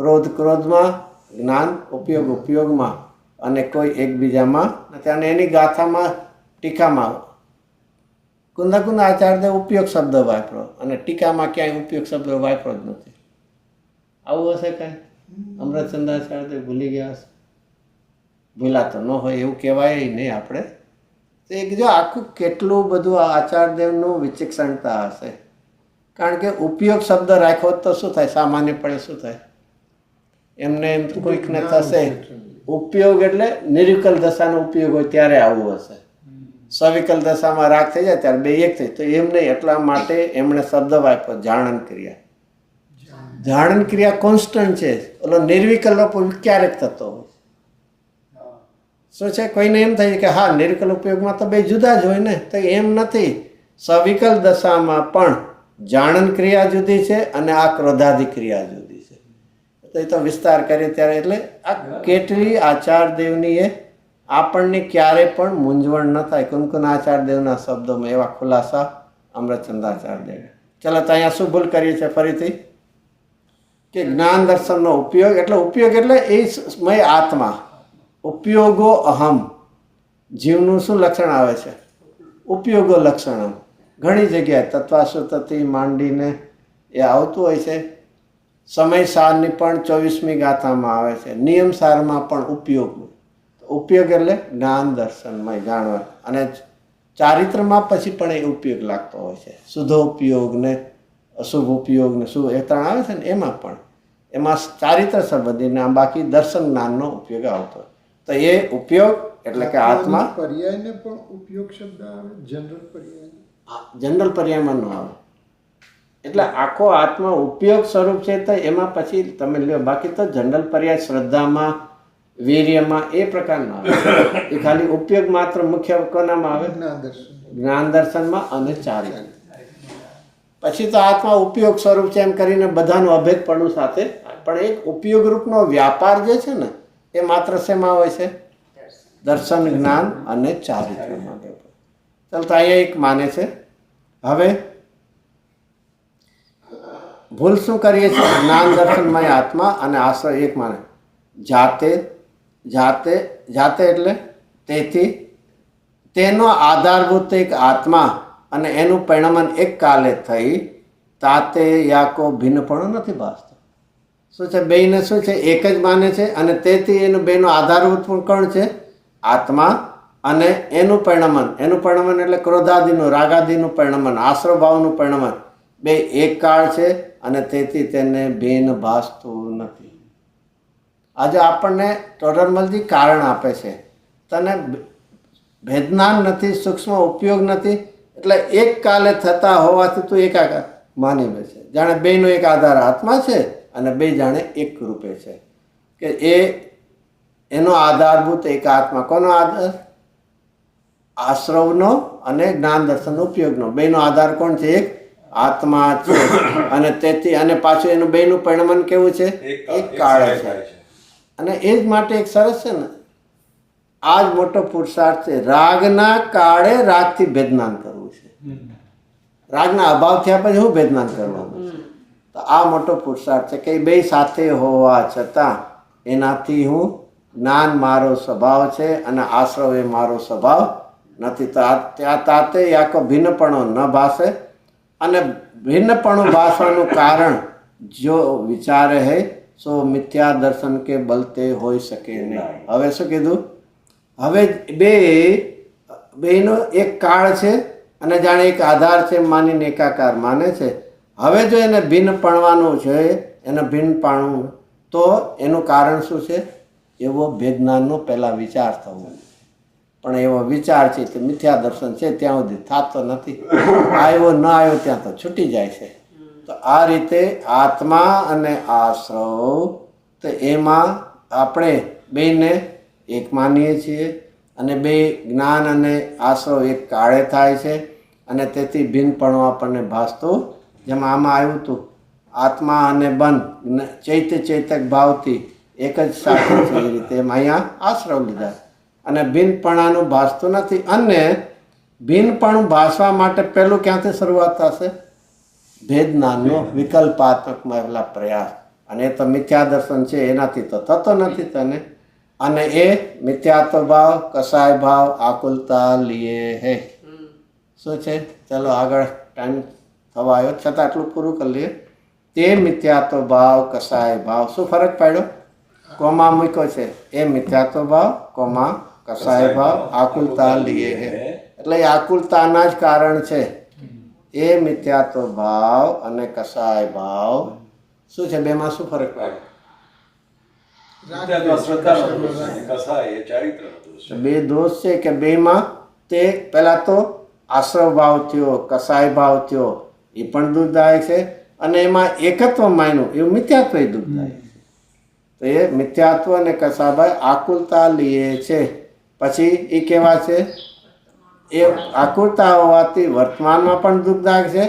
ક્રોધમાં, જ્ઞાન ઉપયોગમાં, અને કોઈ એકબીજામાં નથી. અને એની ગાથામાં ટીકામાં કુંદ આચાર્યદેવ ઉપયોગ શબ્દ વાપરો, અને ટીકામાં ક્યાંય ઉપયોગ શબ્દ વાપરો જ નથી. આવું હશે કાંઈ? અમૃતચંદ્રાચાર્યદેવ ભૂલી ગયા હશે? ભૂલાતો ન હોય એવું કહેવાય નહીં આપણે. તો એક જો આખું કેટલું બધું આચાર્યદેવનું વિચક્ષણતા હશે. કારણ કે ઉપયોગ શબ્દ રાખ્યો તો શું થાય? સામાન્યપણે શું થાય? એમને એમ કોઈકને થશે ઉપયોગ એટલે નિર્વિકલ દશાનો ઉપયોગ હોય ત્યારે આવું હશે. સવિકલ દશામાં રાગ થઈ જાય ત્યારે બે એક થઈ. તો એમ નહીં, એટલા માટે એમણે શબ્દ વાપર્યો જાણન ક્રિયા. જાણન ક્રિયા કોન્સ્ટન્ટ છે. ઓલો નિર્વિકલ ક્યારેક થતો હોય. શું છે? કોઈને એમ થાય કે હા નિર્વિકલ ઉપયોગમાં તો બે જુદા જ હોય ને, તો એમ નથી. સવિકલ દશામાં પણ જાણન ક્રિયા જુદી છે અને આ ક્રોધાદિ ક્રિયા જુદી છે. તો એ તો વિસ્તાર કરીએ ત્યારે એટલે આ કેટલી આચાર્યદેવની એ આપણને ક્યારે પણ મૂંઝવણ ન થાય. કુનકુન આચાર્યદેવના શબ્દોમાં એવા ખુલાસા અમૃતચંદ્રાચાર્યદેવે. ચાલો, તો અહીંયા શું ભૂલ કરીએ છીએ ફરીથી? કે જ્ઞાન દર્શનનો ઉપયોગ એટલે એ મય આત્મા. ઉપયોગો અહમ. જીવનું શું લક્ષણ આવે છે? ઉપયોગો લક્ષણ. ઘણી જગ્યાએ તત્વાસુતથી માંડીને એ આવતું હોય છે. સમય સારની પણ 24મી ગાથામાં આવે છે. નિયમ સારમાં પણ ઉપયોગ. ઉપયોગ એટલે જ્ઞાન દર્શનમય જાણવા, અને ચારિત્રમાં પછી પણ એ ઉપયોગ લાગતો હોય છે. શુદ્ધ ઉપયોગ ને અશુભ ઉપયોગ ને શું એ ત્રણ આવે છે ને, એમાં પણ એમાં ચારિત્ર સંબંધીને બાકી દર્શન જ્ઞાનનો ઉપયોગ આવતો હોય. તો એ ઉપયોગ એટલે કે આત્મા પર્યાયને પણ ઉપયોગ શબ્દ આવે, જનરલ પર્યાય. જનરલ પર્યાયમાં ન આવે. એટલે આખો આત્મા ઉપયોગ સ્વરૂપ છે તો એમાં પછી તમે લ્યો, બાકી તો જનરલ પર્યાય શ્રદ્ધામાં, વીર્યમાં એ પ્રકારનો આવે. એ ખાલી ઉપયોગ માત્ર મુખ્ય કોનામાં આવે? જ્ઞાન દર્શન. જ્ઞાન દર્શનમાં અને ચારિત્ર. પછી તો આત્મા ઉપયોગ સ્વરૂપ છે એમ કરીને બધાનું અભેદપણું સાથે, પણ એક ઉપયોગ રૂપનો વ્યાપાર જે છે ને એ માત્ર શેમાં હોય છે? દર્શન, જ્ઞાન અને ચારિત્રમાં. ચાલ તો અહીંયા એક માને છે. હવે ભૂલ શું કરીએ છીએ? જ્ઞાન દર્શનમય આત્મા અને આશ્રય એક માને. જાતે જાતે જાતે એટલે તેથી, તેનો આધારભૂત એક આત્મા અને એનું પરિણમન એક કાલે થઈ, તાતે યાકો ભિન્નપણું નથી ભાસતો. શું છે? બેયને શું છે? એક જ માને છે. અને તેથી એનું બેનો આધારભૂત પણ કોણ છે? આત્મા. અને એનું પરિણમન એટલે ક્રોધાદિનું, રાગાદિનું પરિણમન, આશ્રય ભાવનું પરિણમન બે એક કાળ છે. અને તેથી તેને ભેન ભાસતું નથી. આજે આપણને ટોડરમલજી કારણ આપે છે. તને ભેદનાન નથી, સૂક્ષ્મ ઉપયોગ નથી, એટલે એક કાલે થતા હોવાથી તું એકાકાર માની બેસે. જાણે બેનો એક આધાર આત્મા છે અને બે જાણે એક રૂપે છે. કે એનો આધારભૂત એક આત્મા. કોનો આધાર? આશ્રવનો અને જ્ઞાન દર્શન ઉપયોગનો. બેનો આધાર કોણ છે? એક આત્મા છે. અને તેથી અને પાછું એનું બેનું પરિણમન કેવું છે? એક કાળ છે. અને એ જ માટે એક સરસ છે ને, આ જ મોટો પુરુષાર્થ છે. રાગના કાળે રાગથી ભેદનાન કરવું છે. રાગના અભાવ થયા પછી શું ભેદનાન કરવાનું છે? તો આ મોટો પુરુષાર્થ છે કે બે સાથે હોવા છતાં એનાથી હું જ્ઞાન મારો સ્વભાવ છે અને આશ્રવ એ મારો સ્વભાવ નથી. ત્યાં તાતે આખો ભિન્નપણો ન ભાસે. અને ભિન્નપણું ભાસવાનું કારણ જો વિચારે હૈ સો મિથ્યા દર્શન કે બલતે હોઈ શકે નહીં. હવે શું કીધું? હવે બેનો એક કાળ છે અને જાણે એક આધાર છે માનીને એકાકાર માને છે. હવે જો એને ભિન્ન પણવાનું છે, એને ભિન્ન પાણવું, તો એનું કારણ શું છે? એવો ભેદનાનનો પહેલાં વિચાર થવો. પણ એવો વિચાર છે કે મિથ્યા દર્શન છે ત્યાં સુધી થતો નથી. આવ્યો ન આવ્યો ત્યાં તો છૂટી જાય છે. તો આ રીતે આત્મા અને આશ્રવ, તો એમાં આપણે બેને એક માનીએ છીએ. અને બે જ્ઞાન અને આશ્રવ એક કાળે થાય છે. અને તેથી ભિન્નપણું આપણને ભાસતું, જેમાં આમાં આવ્યું હતું આત્મા અને બંધ ચૈતક ભાવથી એક જ સાથે છે. એ રીતે એમ અહીંયા આશ્રવ લીધા. અને ભિન્નપણાનું ભાસતું નથી. અને ભિન્નપણું ભાસવા માટે પહેલું ક્યાંથી શરૂઆત થશે? ભેદનાનનો વિકલ્પાત્મક પહેલા પ્રયાસ. અને એ તો મિથ્યા દર્શન છે, એનાથી તો થતો નથી તને. અને એ મિથ્યાત્વ ભાવ, કસાય ભાવ, આકુલતા લીએ હે. શું છે? ચલો આગળ ટાઈમ થવા આવ્યો, છતાં આટલું પૂરું કરી લઈએ. તે મિથ્યાત્વ ભાવ, કસાય ભાવ. શું ફરક પાડ્યો? કોમા મૂક્યો છે. એ મિથ્યાત્વ ભાવ, કોમા કસાય ભાવ, આકુલતા લીએ હે. એટલે એ આકુલતાના જ કારણ છે. એ મિથ્યાત્વ ભાવ અને કસાય ભાવ શું છે? બેમાં શું ફરક પાડ્યો? બે દોષ છે કે બેમાં તે પહેલા તો આશ્રવ ભાવ થયો, કસાય ભાવ થયો, એ પણ દુઃખદાયક છે. અને એમાં એકત્વ માન્યું એવું મિથ્યાત્વ એ દુઃખદાયક છે. તો એ મિથ્યાત્વ અને કસાભાઈ આકુલતા લીએ છે. પછી એ કેવા છે? એ આકુલતા હોવાથી વર્તમાનમાં પણ દુઃખદાયક છે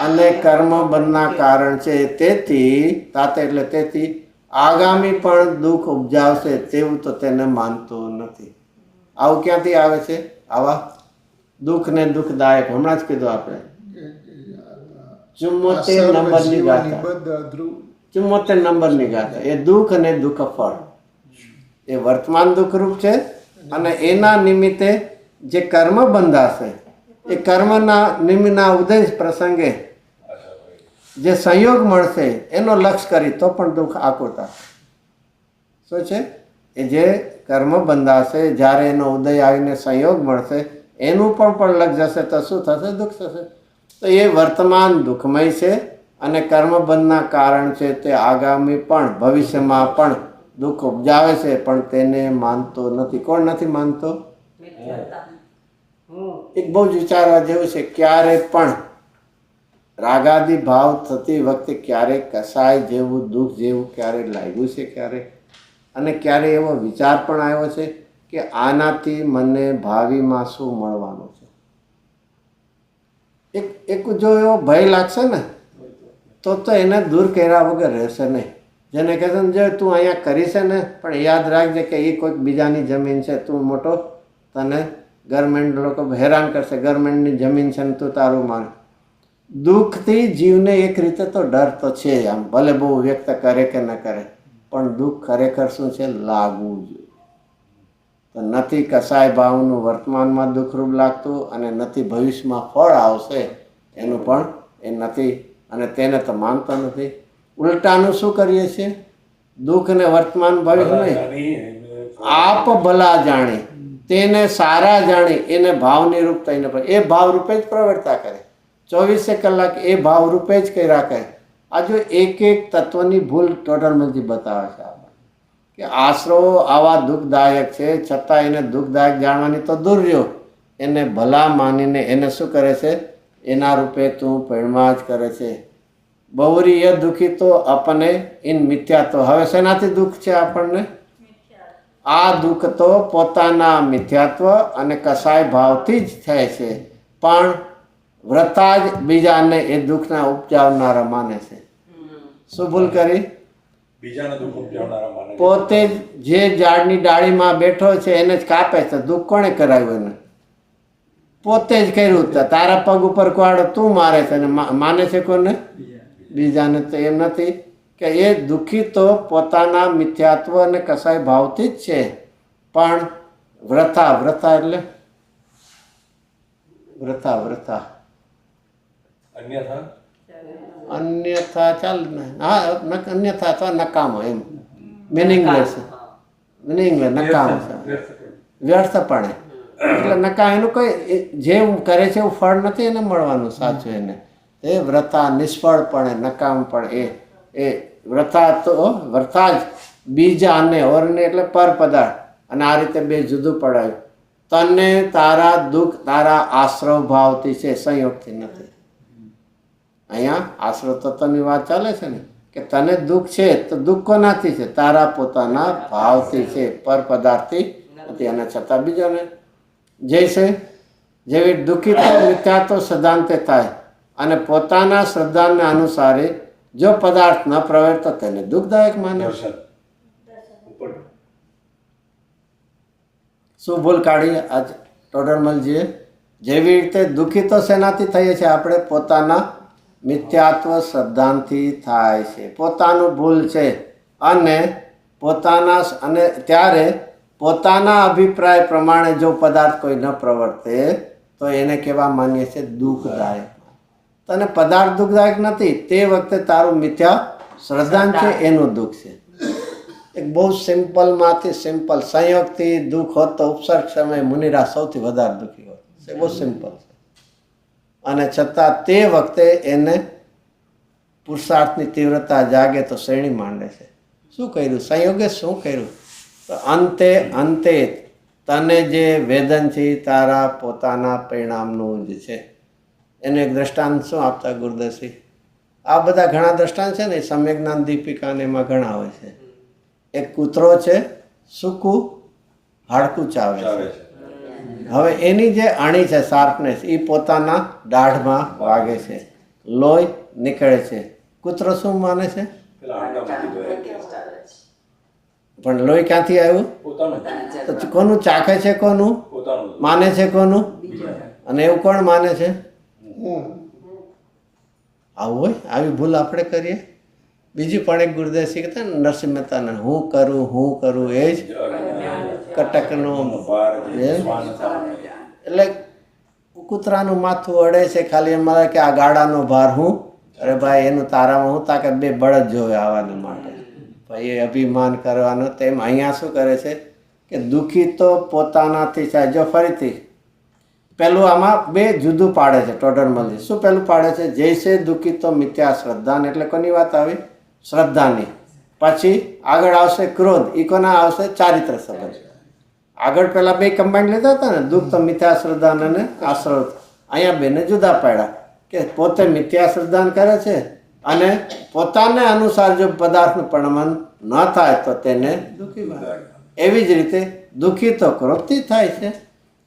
અને કર્મ બંધના કારણ છે. તેથી તાતે એટલે તેથી આગામી પણ દુઃખ ઉપજાવશે તેવું તો તેને માનતું નથી. આવું ક્યાંથી આવે છે? આવા દુઃખ ને દુઃખદાયક હમણાં જ કીધું આપણે 74 નંબરની ગાથા. 74 નંબરની ગાથા. એ દુઃખ અને દુઃખ ફળ એ વર્તમાન દુઃખરૂપ છે. અને એના નિમિત્તે જે કર્મ બંધાશે એ કર્મના નિમિત્તના ઉદય પ્રસંગે જે સંયોગ મળશે એનો લક્ષ્ય કરી તો પણ દુઃખ આકુરતા. શું છે? એ જે કર્મ બંધાશે, જ્યારે એનો ઉદય આવીને સંયોગ મળશે એનું પણ લક્ષ જશે તો શું થશે? દુઃખ થશે. તો એ વર્તમાન દુઃખમય છે અને કર્મબંધના કારણ છે. તે આગામી પણ ભવિષ્યમાં પણ દુઃખ ઉપજાવે છે, પણ તેને માનતો નથી. કોણ નથી માનતો? એક બહુ જ વિચારવા જેવું છે. ક્યારે પણ રાગાદી ભાવ થતી વખતે ક્યારેક કસાય જેવું દુઃખ જેવું ક્યારે લાગ્યું છે ક્યારે, અને ક્યારે એવો વિચાર પણ આવ્યો છે કે આનાથી મને ભાવિમાં શું મળવાનું છે? એક જો એવો ભય લાગશે ને તો એને દૂર કર્યા વગર રહેશે નહીં. જેને કહેશે ને જો તું અહીંયા કરી છે ને પણ યાદ રાખજે કે એ કોઈક બીજાની જમીન છે, તું મોટો તને ગવર્મેન્ટ લોકો હેરાન કરશે, ગવર્મેન્ટની જમીન છે ને તું તારું માન. દુઃખથી જીવને એક રીતે તો ડર તો છે, આમ ભલે બહુ વ્યક્ત કરે કે ન કરે, પણ દુઃખ ખરેખર શું છે? લાગવું જોઈએ. તો નથી કસાય ભાવનું વર્તમાનમાં દુઃખરૂપ લાગતું અને નથી ભવિષ્યમાં ફળ આવશે એનું પણ એ નથી, અને તેને તો માનતો નથી. ઉલટાનું શું કરીએ છીએ? દુઃખને વર્તમાન ભવિષ્ય નહીં, આપ ભલા જાણી તેને સારા જાણી એને ભાવની રૂપ થઈને એ ભાવ રૂપે જ પ્રવર્તા કરે, 24 કલાક એ ભાવ રૂપે જ કર્યા કરે. આ જો એક એક તત્વની ભૂલ ટોટલમાંથી બતાવે છે આપણે કે આશરો આવા દુઃખદાયક છે, છતાં એને દુઃખદાયક જાણવાની તો દૂર રહ્યો, એને ભલા માનીને એને શું કરે છે? એના રૂપે તું પરિણમાં જ કરે છે. બહુરી એ દુઃખી તો આપણને ઇન મિથ્યા. તો હવે શેનાથી દુઃખ છે આપણને? આ દુઃખ તો પોતાના મિથ્યાત્વ અને કસાય ભાવથી જ થાય છે, પણ વ્રતા જ બીજાને એ દુઃખના ઉપજાવનારા માને છે. શું ભૂલ કરી? બીજાને દુઃખ ઉપજાવનારા માને છે. પોતે જ જે ઝાડની ડાળીમાં બેઠો છે એને જ કાપે છે. દુઃખ કોણે કરાવ્યું એને? પોતે જ કર્યું. તારા પગ ઉપર કુહાડો તું મારે છે અને માને છે કોને? બીજાને. તો એમ નથી કે એ દુઃખી તો પોતાના મિથ્યાત્વ અને કસાય ભાવથી જ છે, પણ વ્રતા એટલે વ્રતા અન્યથા ચાલ ને, હા અન્યથા તો નકામો, એમ મિનિંગલેસ નકામો છે, વ્યર્થપણે. એટલે નકા એનું કોઈ જે કરે છે એવું ફળ નથી એને મળવાનું સાચું. એને એ વ્રતા નિષ્ફળપણે નકામપણે એ વ્રતા તો વ્રતા જ બીજા અને ઓરને એટલે પર પદાર્થ, અને આ રીતે બે જુદું પડાયું. તને તારા દુઃખ તારા આશ્રવ ભાવથી છે, સંયોગથી નથી. અહીંયા આશ્રવ તત્વની વાત ચાલે છે ને કે તને દુઃખ છે તો દુઃખ કોનાથી છે? તારા પોતાના ભાવથી છે, પર પદાર્થથી નથી. અને છતાં બીજાને જૈસે જેવી દુઃખી તો મિથ્યાત્વ સિદ્ધાંતે થાય અને પોતાના શ્રદ્ધાને અનુસારે જો પદાર્થ ન પ્રવર્તો તેને દુઃખદાયક માને. શું ભૂલ કાઢી આજ ટોડરમલજીએ? જેવી રીતે દુઃખી તો શેનાથી થઈએ છીએ આપણે? પોતાના મિથ્યાત્વ શ્રદ્ધાંથી થાય છે, પોતાનું ભૂલ છે, અને પોતાના અને ત્યારે પોતાના અભિપ્રાય પ્રમાણે જો પદાર્થ કોઈ ન પ્રવર્તે તો એને કેવા માનીએ છીએ? દુઃખદાયક. તને પદાર્થ દુઃખદાયક નથી, તે વખતે તારું મિથ્યા શ્રદ્ધાંત છે એનું દુઃખ છે. એક બહુ સિમ્પલમાંથી સિમ્પલ સંયોગથી દુઃખ હોત તો ઉપસર્ગ સમયે મુનિરા સૌથી વધારે દુઃખી હોત. બહુ સિમ્પલ છે. અને છતાં તે વખતે એને પુરુષાર્થની તીવ્રતા જાગે તો શ્રેણી માંડે છે. શું કર્યું સંયોગે? શું કર્યું? તો અંતે તને જે વેદન છે તારા પોતાના પરિણામનું જ છે. એનું એક દ્રષ્ટાંત શું આપતા ગુરુદર્શી? આ બધા ઘણા દ્રષ્ટાંત છે ને, સમ્યક જ્ઞાન દીપિકા ને એમાં ઘણા હોય છે. એક કૂતરો છે, સૂકું હાડકું ચાવે છે. હવે એની જે અણી છે શાર્પનેસ એ પોતાના દાઢમાં વાગે છે, લોહી નીકળે છે. કૂતરો શું માને છે? પણ લોહી ક્યાંથી આવ્યું? તો કોનું ચાખે છે? કોનું માને છે? કોનું? અને એવું કોણ માને છે? આવું હોય, આવી ભૂલ આપણે કરીએ. બીજી પણ એક ગુરુદેવ કહેતા ને નરસિંહ મહેતાને, હું કરું એ જ કટકનું. એટલે કૂતરાનું માથું અડે છે ખાલી એમ કે આ ગાડાનો ભાર હું. અરે ભાઈ એનું તારામાં હું તાકાત બે બળદ જોવે આવવાને માટે. ભાઈ એ અભિમાન કરવાનો. તેમ અહીંયા શું કરે છે કે દુઃખી તો પોતાનાથી છે. જો ફરીથી પેલું આમાં બે જુદું પાડે છે ટોડરમલજી. શું પેલું પાડે છે? જૈસે દુઃખી તો મિથ્યા શ્રદ્ધાન, એટલે કોની વાત આવી? શ્રદ્ધાની. પછી આગળ આવશે ક્રોધ, એ કોના આવશે? ચારિત્ર સંબંધ. આગળ પેલા બે કમ્બાઈન્ડ લીધા હતા ને, દુઃખ તો મિથ્યા શ્રદ્ધાન અને આશ્રવ. અહીંયા બેને જુદા પાડ્યા. કે પોતે મિથ્યા શ્રદ્ધાન કરે છે અને પોતાને અનુસાર જો પદાર્થનું પ્રમાણ ન થાય તો તેને દુઃખી માને. એવી જ રીતે દુઃખી તો ક્રોધથી થાય છે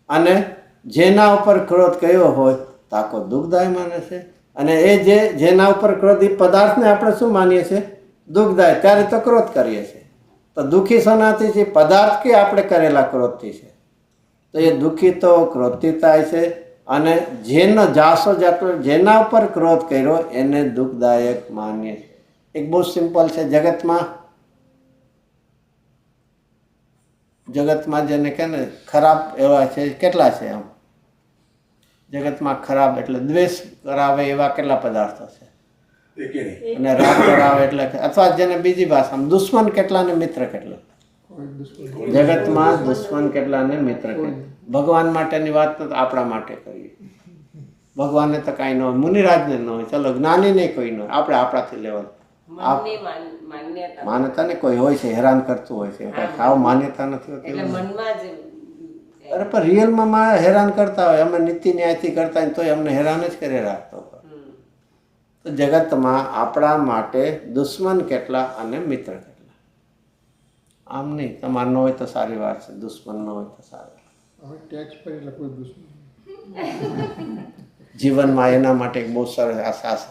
અને જેના ઉપર ક્રોધ કયો હોય તાકો દુઃખદાય માને છે. અને એ જેના ઉપર ક્રોધ એ પદાર્થને આપણે શું માનીએ છીએ? દુઃખદાય. ત્યારે તો ક્રોધ કરીએ છીએ. તો દુઃખી શનાથી છે? પદાર્થ કે આપણે કરેલા ક્રોધથી છે. તો એ દુઃખી તો ક્રોધથી થાય છે અને જેનો જાસો જાતો જેના ઉપર ક્રોધ કર્યો એને દુઃખદાયક માનીએ છીએ. એક બહુ સિમ્પલ છે. જગતમાં જેને કહે ને ખરાબ એવા છે કેટલા છે? આમ જગતમાં ખરાબ એટલે દ્વેષ કરાવે એવા કેટલા પદાર્થો છે? એકે નહીં. અને રાગ કરાવે એટલે અથવા જેને બીજી ભાષામાં દુશ્મન કેટલા ને મિત્ર કેટલા? કોઈ દુશ્મન જગતમાં દુશ્મન કેટલા ને મિત્ર કેટલા? ભગવાન માટેની વાત તો આપણા માટે કરીએ. ભગવાનને તો કાંઈ ન હોય, મુનિરાજને ન હોય, ચલો જ્ઞાનીને કોઈ ન હોય, આપણે આપણાથી લેવલ મનની માન્યતા માન્યતા ને કોઈ હોય છે હેરાન કરતું હોય છે. સાવ માન્યતા નથી હોતી. એટલે મનમાં જ અરે પણ રિયલમાં હેરાન કરતા હોય. અમે નીતિ ન્યાયથી કરતા હોય તોય અમને હેરાન જ કરી રાખતો હોય. તો જગતમાં આપણા માટે દુશ્મન કેટલા અને મિત્ર કેટલા? આમ નહીં, તમારે ન હોય તો સારી વાત છે, દુશ્મન ન હોય તો સારી વાત. હવે ટેક્સ પર એટલે કોઈ દુશ્મન જીવનમાં એના માટે એક બહુ સરસ આશા છે.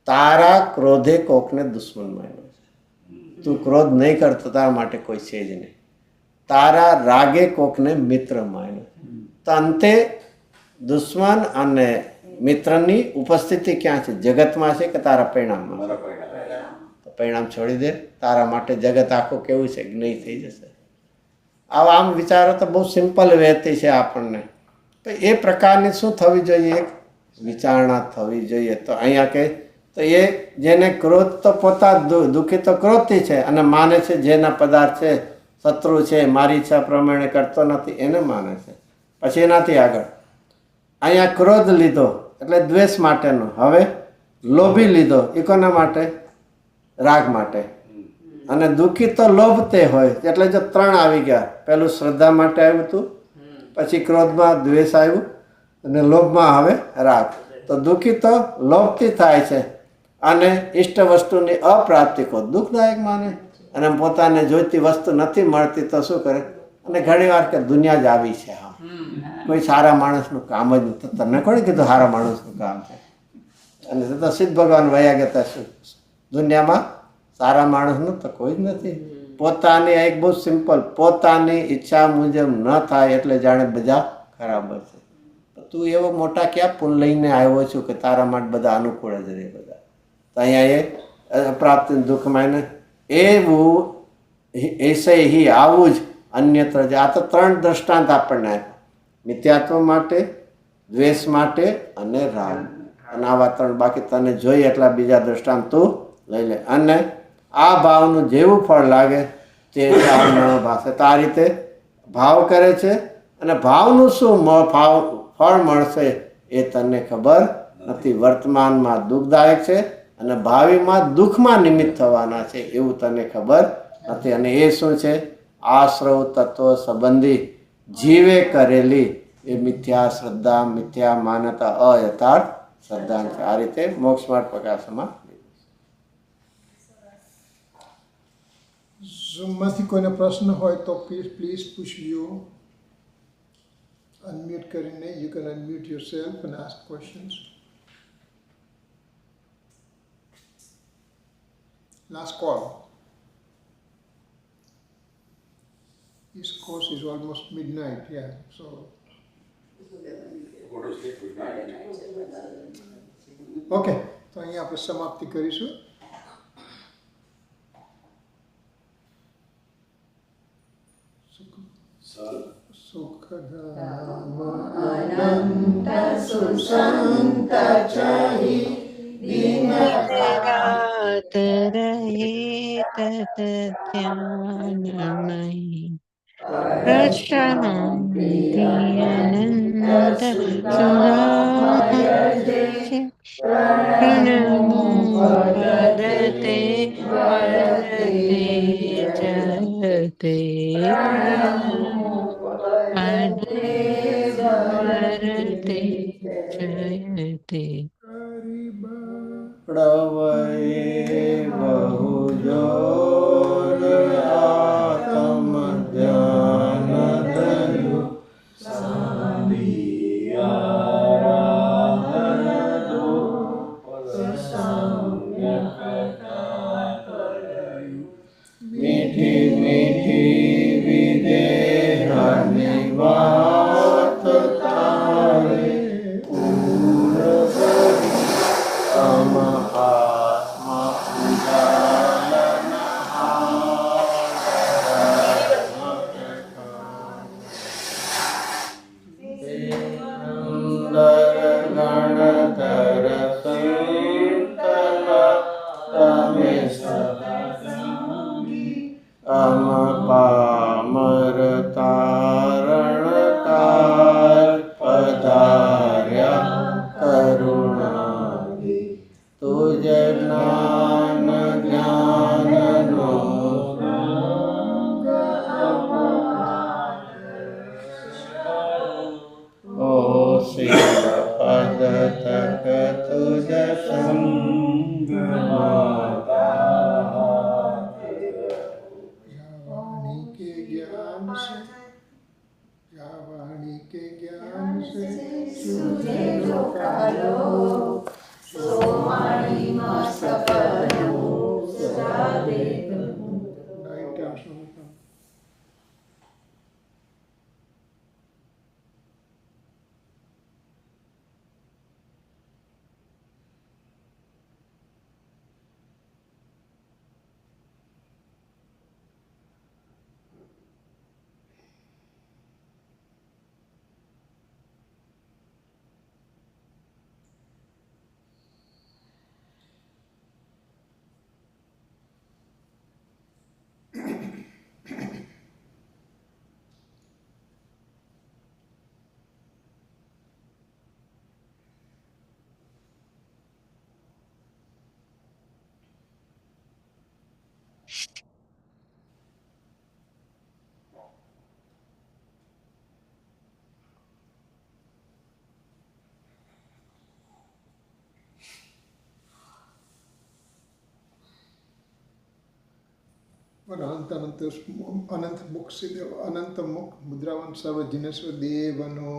તારા ક્રોધે કોકને દુશ્મન માન્યો છે. તું ક્રોધ નહીં કરતો તારા માટે કોઈ છે જ નહીં. તારા રાગે કોકને મિત્ર માન્યો. તો અંતે દુશ્મન અને મિત્રની ઉપસ્થિતિ ક્યાં છે? જગતમાં છે કે તારા પરિણામમાં? મારા પરિણામ. તો પરિણામ છોડી દે. તારા માટે જગત આખું કેવું છે? જ્ઞેય થઈ જશે. આવા આમ વિચારો તો બહુ સિમ્પલ વેતી છે આપણને. તો એ પ્રકારની શું થવી જોઈએ? એક વિચારણા થવી જોઈએ. તો અહીંયા કે તો એ જેને ક્રોધ તો પોતા દુઃખી તો ક્રોધથી છે અને માને છે જેના પદાર્થ છે શત્રુ છે, મારી ઈચ્છા પ્રમાણે કરતો નથી એને માને છે. પછી એનાથી આગળ અહીંયા ક્રોધ લીધો એટલે દ્વેષ માટેનો. હવે લોભી લીધો એ કોના માટે? રાગ માટે. અને દુઃખી તો લોભ તે હોય એટલે જો ત્રણ આવી ગયા. પેલું શ્રદ્ધા માટે આવ્યું હતું, પછી ક્રોધમાં દ્વેષ આવ્યું અને લોભમાં હવે રાગ. તો દુઃખી તો લોભથી થાય છે અને ઈષ્ટ વસ્તુની અપ્રાપ્તિ કો દુઃખદાયક માને. અને પોતાને જોઈતી વસ્તુ નથી મળતી તો શું કરે? અને ઘણી વાર કે દુનિયા જ આવી છે. હા, કોઈ સારા માણસનું કામ જ નથી. તને કોણે કીધું સારા માણસનું કામ છે? અને તો સિદ્ધ ભગવાન વયા ગયા શું દુનિયામાં સારા માણસનું તો કોઈ જ નથી. પોતાની એક બહુ સિમ્પલ, પોતાની ઈચ્છા મુજબ ન થાય એટલે જાણે બધા ખરાબ છે. તું એવો મોટા ક્યાં પુલ લઈને આવ્યો છું કે તારા માટે બધા અનુકૂળ જ રહે બધા? તો અહીંયા એ પ્રાપ્તિ દુઃખમાં એને એવું એસે હી આવું જ અન્યત્ર જ. આ તો ત્રણ દ્રષ્ટાંત આપણને આપ્યા. મિથ્યાત્વ માટે, દ્વેષ માટે અને રાગ. અને આવા ત્રણ. બાકી તને જોઈએ એટલા બીજા દ્રષ્ટાંત તું લઈ લે. અને આ ભાવનું જેવું ફળ લાગે તે ભાવ ન ભાષે. તો આ રીતે ભાવ કરે છે અને ભાવનું શું ફળ મળશે એ તને ખબર નથી. વર્તમાનમાં દુઃખદાયક છે અને ભાવિમાં દુઃખમાં નિમિત્ત થવાના છે એવું તને ખબર નથી. અને એ શું છે? આશ્રવ તત્વ સંબંધી જીવે કરેલી એ મિથ્યા શ્રદ્ધા, મિથ્યા માન્યતા, અયથાર્થ શ્રદ્ધા છે. આ રીતે મોક્ષ માર્ગ પ્રકાશમાં. ઝૂમમાંથી કોઈને પ્રશ્ન હોય તો પ્લીઝ પુશ યુ અનમ્યુટ કરીને. You can unmute yourself and ask questions. Last call. This course is almost midnight, yeah. So Go to sleep. Good night. okay, તો અહીંયા આપણે સમાપ્તિ કરીશું. સુખધામ અનંત સુસંત ચહી रात रहे तत ध्यानमयी प्रशांति अनंत सुराय प्रणमो वदते वदते जयते वदते जयते કે જ્ઞાન સે સુજેલો કાલો સોમાણીમાં સફળો સદા દેવ. નાઇટ આસન. અનંત અનંત અનંત મુખ સિદ્ધ અનંત મુખ મુદ્રાવન સર્વ જીનેશ્વર દેવનો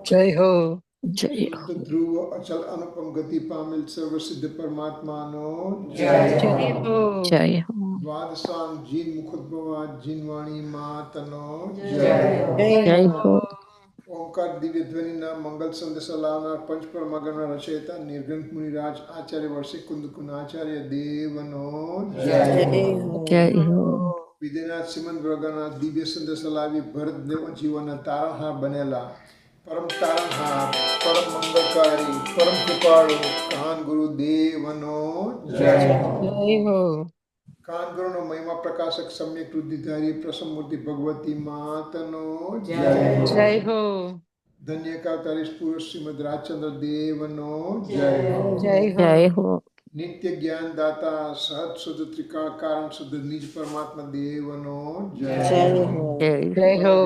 જય હો. જય હો. ધ્રુવ અચલ અનુપમ ગતિ પામેલ સર્વ સિદ્ધ પરમાત્માનો જય હો. જય હો. દ્વાદશાંગ જીન મુખોદ્ભવા જીનવાણી માતનો જય હો. ઓમકાર દિવ્ય ધ્વનિના મંગલ સંદેશ લાવનાર પંચ પરમાગમના રચયિતા નિર્ગ્રંથ મુનિરાજ આચાર્ય વર્ષે કુંદકુન આચાર્ય દેવનો જય હો. વિદ્યનાથ શ્રીમંત વર્ગના દિવ્ય સંદેશ લાવી ભરત દેવ જીવનના તારણહાર બનેલા પરમ તારણહાર પરમ મંગળકારી પરમ કૃપાળુ કાન ગુરુ દેવનો જય હો. કાન ગુરુનો મહિમા પ્રકાશક સમ્યક વૃદ્ધિધારી પ્રસમમૂર્તિ ભગવતી માતનો જય હો. ધન્ય કાવતારીશ પુરુષ શ્રીમદ રાજચંદ્ર દેવનો જય જય હો. નિત્ય જ્ઞાન દાતા સહજ શુદ્ધ ત્રિકાળ કારણ શુદ્ધ નિજ પરમાત્મા દેવનો જય જય હો.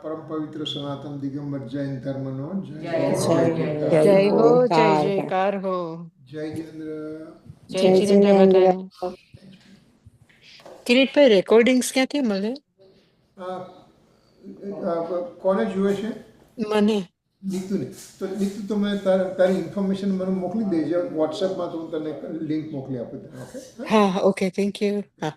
પરમ પવિત્ર સનાતન દિગંબર જૈન ધર્મનો જય જય હો. જય જયકાર હો. જય જિનેન્દ્ર. જય જિનેન્દ્ર બધાને. કિરીટભાઈ રેકોર્ડિંગ્સ ક્યાંથી મળે? કોને જુએ છે? મને. નીતુને. તો નીતુ તમે તારી ઇન્ફોર્મેશન મને મોકલી દેજે વોટ્સએપમાં, તો હું તને લિંક મોકલી આપું તને. ઓકે. હા ઓકે થેન્ક યુ. હા.